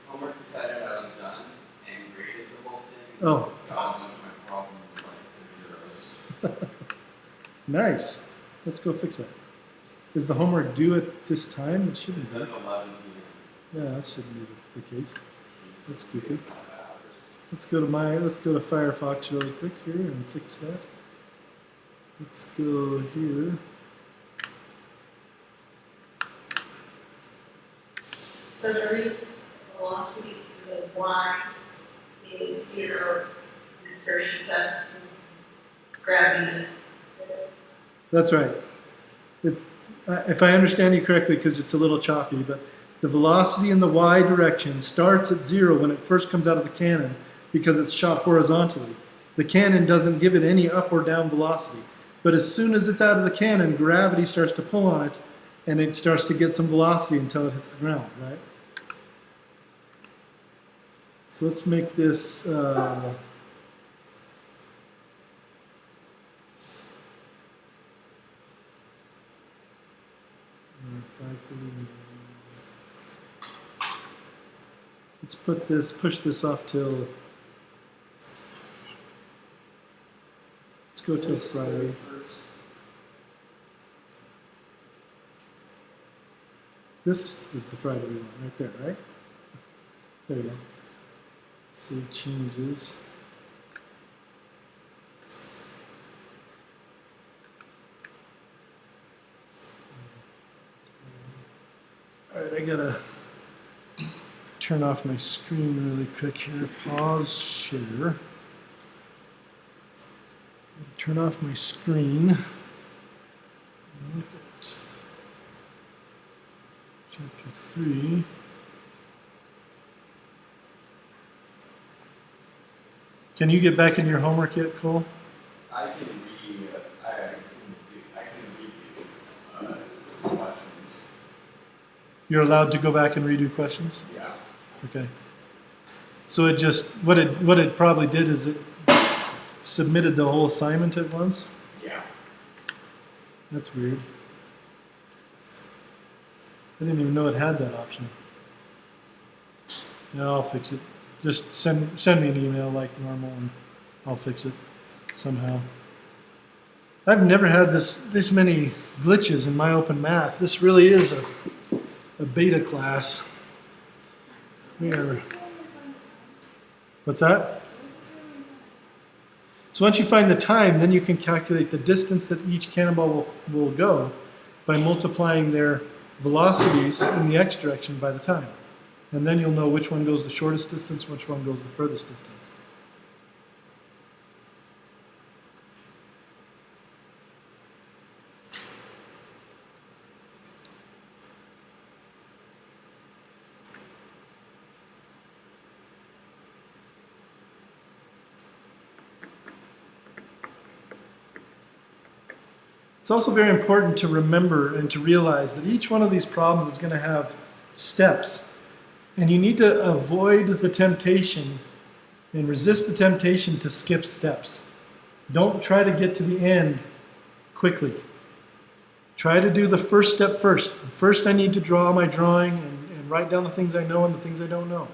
homework decided I was done and graded the whole thing. Oh. Most of my problems like the zeros. Nice. Let's go fix that. Is the homework due at this time? It should be. It says 11 Yeah, that shouldn't be the case. That's goofy. Let's go to Firefox really quick here and fix that. Let's go here. So the reason the velocity of y is 0 inertia to gravity. That's right. If I understand you correctly, because it's a little choppy, but The velocity in the y direction starts at 0 when it first comes out of the cannon because it's shot horizontally. The cannon doesn't give it any up or down velocity. But as soon as it's out of the cannon, gravity starts to pull on it, and it starts to get some velocity until it hits the ground, right? So let's make this... 5:30. Let's push this off till, let's go till Friday. This is the Friday we want, right there, right? There you go. Save changes. All right, I gotta turn off my screen really quick here. Pause share. Turn off my screen. Look at chapter 3. Can you get back in your homework yet, Cole? I can read questions. You're allowed to go back and redo questions? Yeah. Okay. So it just, what it probably did is it submitted the whole assignment at once? Yeah. That's weird. I didn't even know it had that option. Yeah, I'll fix it. Just send me an email like normal and I'll fix it somehow. I've never had this many glitches in my open math. This really is a beta class. What's that? So once you find the time, then you can calculate the distance that each cannonball will go by multiplying their velocities in the x direction by the time. And then you'll know which one goes the shortest distance, which one goes the furthest distance. It's also very important to remember and to realize that each one of these problems is going to have steps. And you need to avoid the temptation and resist the temptation to skip steps. Don't try to get to the end quickly. Try to do the first step first. First, I need to draw my drawing and write down the things I know and the things I don't know.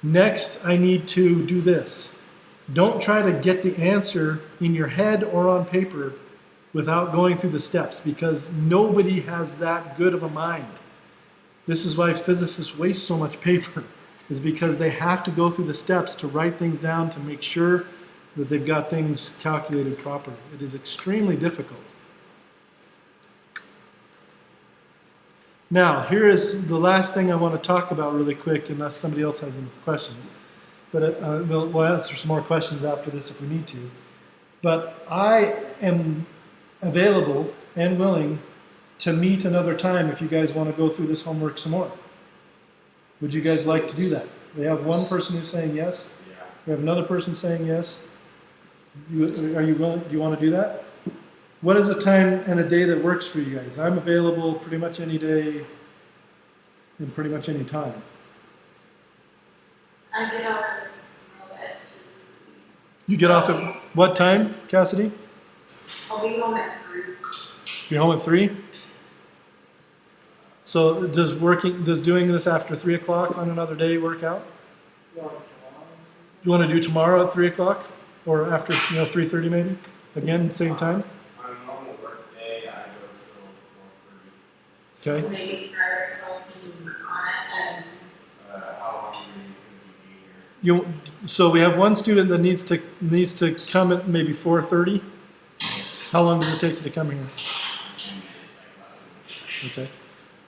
Next, I need to do this. Don't try to get the answer in your head or on paper without going through the steps, because nobody has that good of a mind. This is why physicists waste so much paper, is because they have to go through the steps to write things down to make sure that they've got things calculated properly. It is extremely difficult. Now, here is the last thing I want to talk about really quick, unless somebody else has any questions. But we'll answer some more questions after this if we need to. But I am available and willing to meet another time if you guys want to go through this homework some more. Would you guys like to do that? We have one person who's saying yes. Yeah. We have another person saying yes. Are you willing? Do you want to do that? What is a time and a day that works for you guys? I'm available pretty much any day and pretty much any time. I get off at You get off at what time, Cassidy? I'll be home at 3. You're home at 3? So does doing this after 3 o'clock on another day work out? You want to do tomorrow at 3 o'clock? Or after, 3:30 maybe? Again, same time? On a normal work day, I go till 4:30. Okay. Maybe prior myself being on it and How long do you think you be here? So we have one student that needs to come at maybe 4:30. How long does it take you to come here? 10 minutes, like less than. Okay.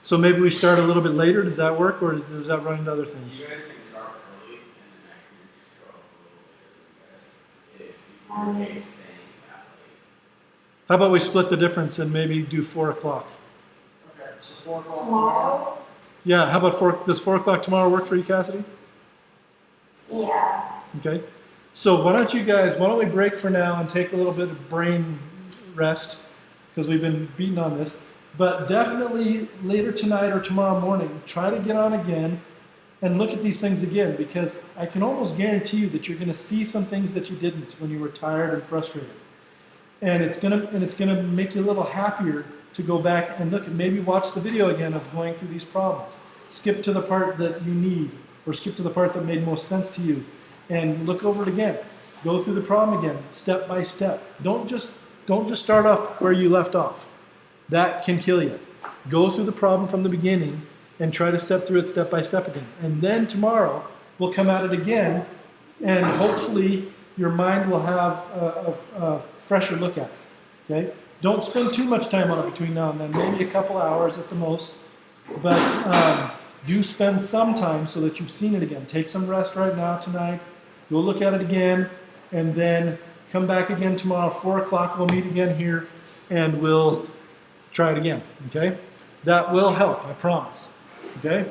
So maybe we start a little bit later. Does that work, or does that run into other things? You guys can start early, and then I can show up a little later than you guys. If you can staying that late. How about we split the difference and maybe do 4 o'clock? Okay, so 4 o'clock tomorrow. Yeah, how about does 4 o'clock tomorrow work for you, Cassidy? Yeah. Okay. So why don't we break for now and take a little bit of brain rest because we've been beating on this. But definitely later tonight or tomorrow morning, try to get on again and look at these things again because I can almost guarantee you that you're going to see some things that you didn't when you were tired and frustrated. And it's gonna make you a little happier to go back and look and maybe watch the video again of going through these problems. Skip to the part that you need or skip to the part that made most sense to you and look over it again. Go through the problem again, step by step. Don't just start off where you left off. That can kill you. Go through the problem from the beginning and try to step through it step by step again. And then tomorrow we'll come at it again and hopefully your mind will have a fresher look at it. Okay? Don't spend too much time on it between now and then, maybe a couple hours at the most, but do spend some time so that you've seen it again. Take some rest right now tonight, go look at it again, and then come back again tomorrow, 4 o'clock, we'll meet again here, and we'll try it again, okay? That will help, I promise, okay?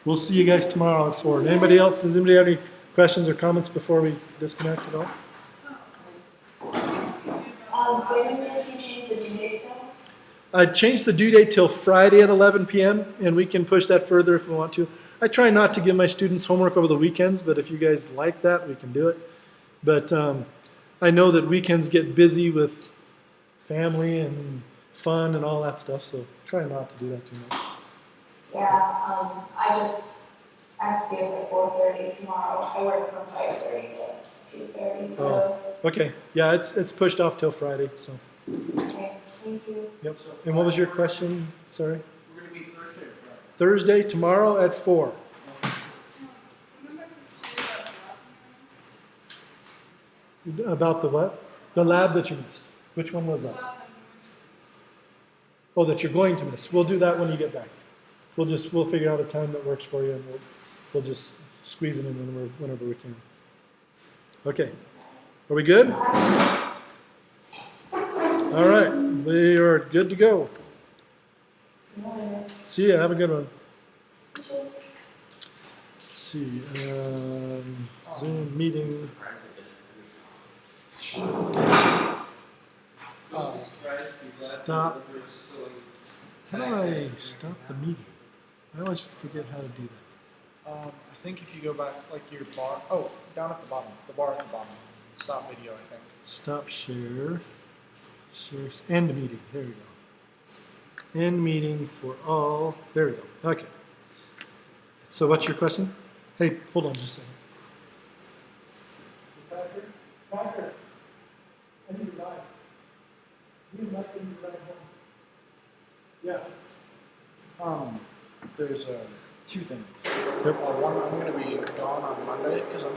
We'll see you guys tomorrow at 4. Anybody else, does anybody have any questions or comments before we disconnect at all? When did you change the due date till? I changed the due date till Friday at 11 p.m. and we can push that further if we want to. I try not to give my students homework over the weekends, but if you guys like that, we can do it. But I know that weekends get busy with family and fun and all that stuff, so try not to do that too much. Yeah, I have to be up at 4:30 tomorrow. I work from 5:30 to 2:30, so. Okay, yeah, it's pushed off till Friday, so. Okay, thank you. Yep. And what was your question? Sorry. We're gonna meet Thursday or Friday. Thursday, tomorrow at 4. What am I supposed to do about the last About the what? The lab that you missed. Which one was that? Oh, that you're going to miss. We'll do that when you get back. We'll figure out a time that works for you, and we'll just squeeze it in whenever we can. Okay. Are we good? All right. We are good to go. See ya. Have a good one. Let's see. Zoom meeting. Stop. How do I stop the meeting? I always forget how to do that. I think if you go back, like your bar, oh, down at the bottom, the bar at the bottom, stop video, I think. Stop share. Share. End meeting. There we go. End meeting for all. There we go. Okay. So what's your question? Hey, hold on just a second. Packer, I need to ride. You might need to ride home. Yeah. There's two things. Yep. One, I'm gonna be gone on Monday because I'm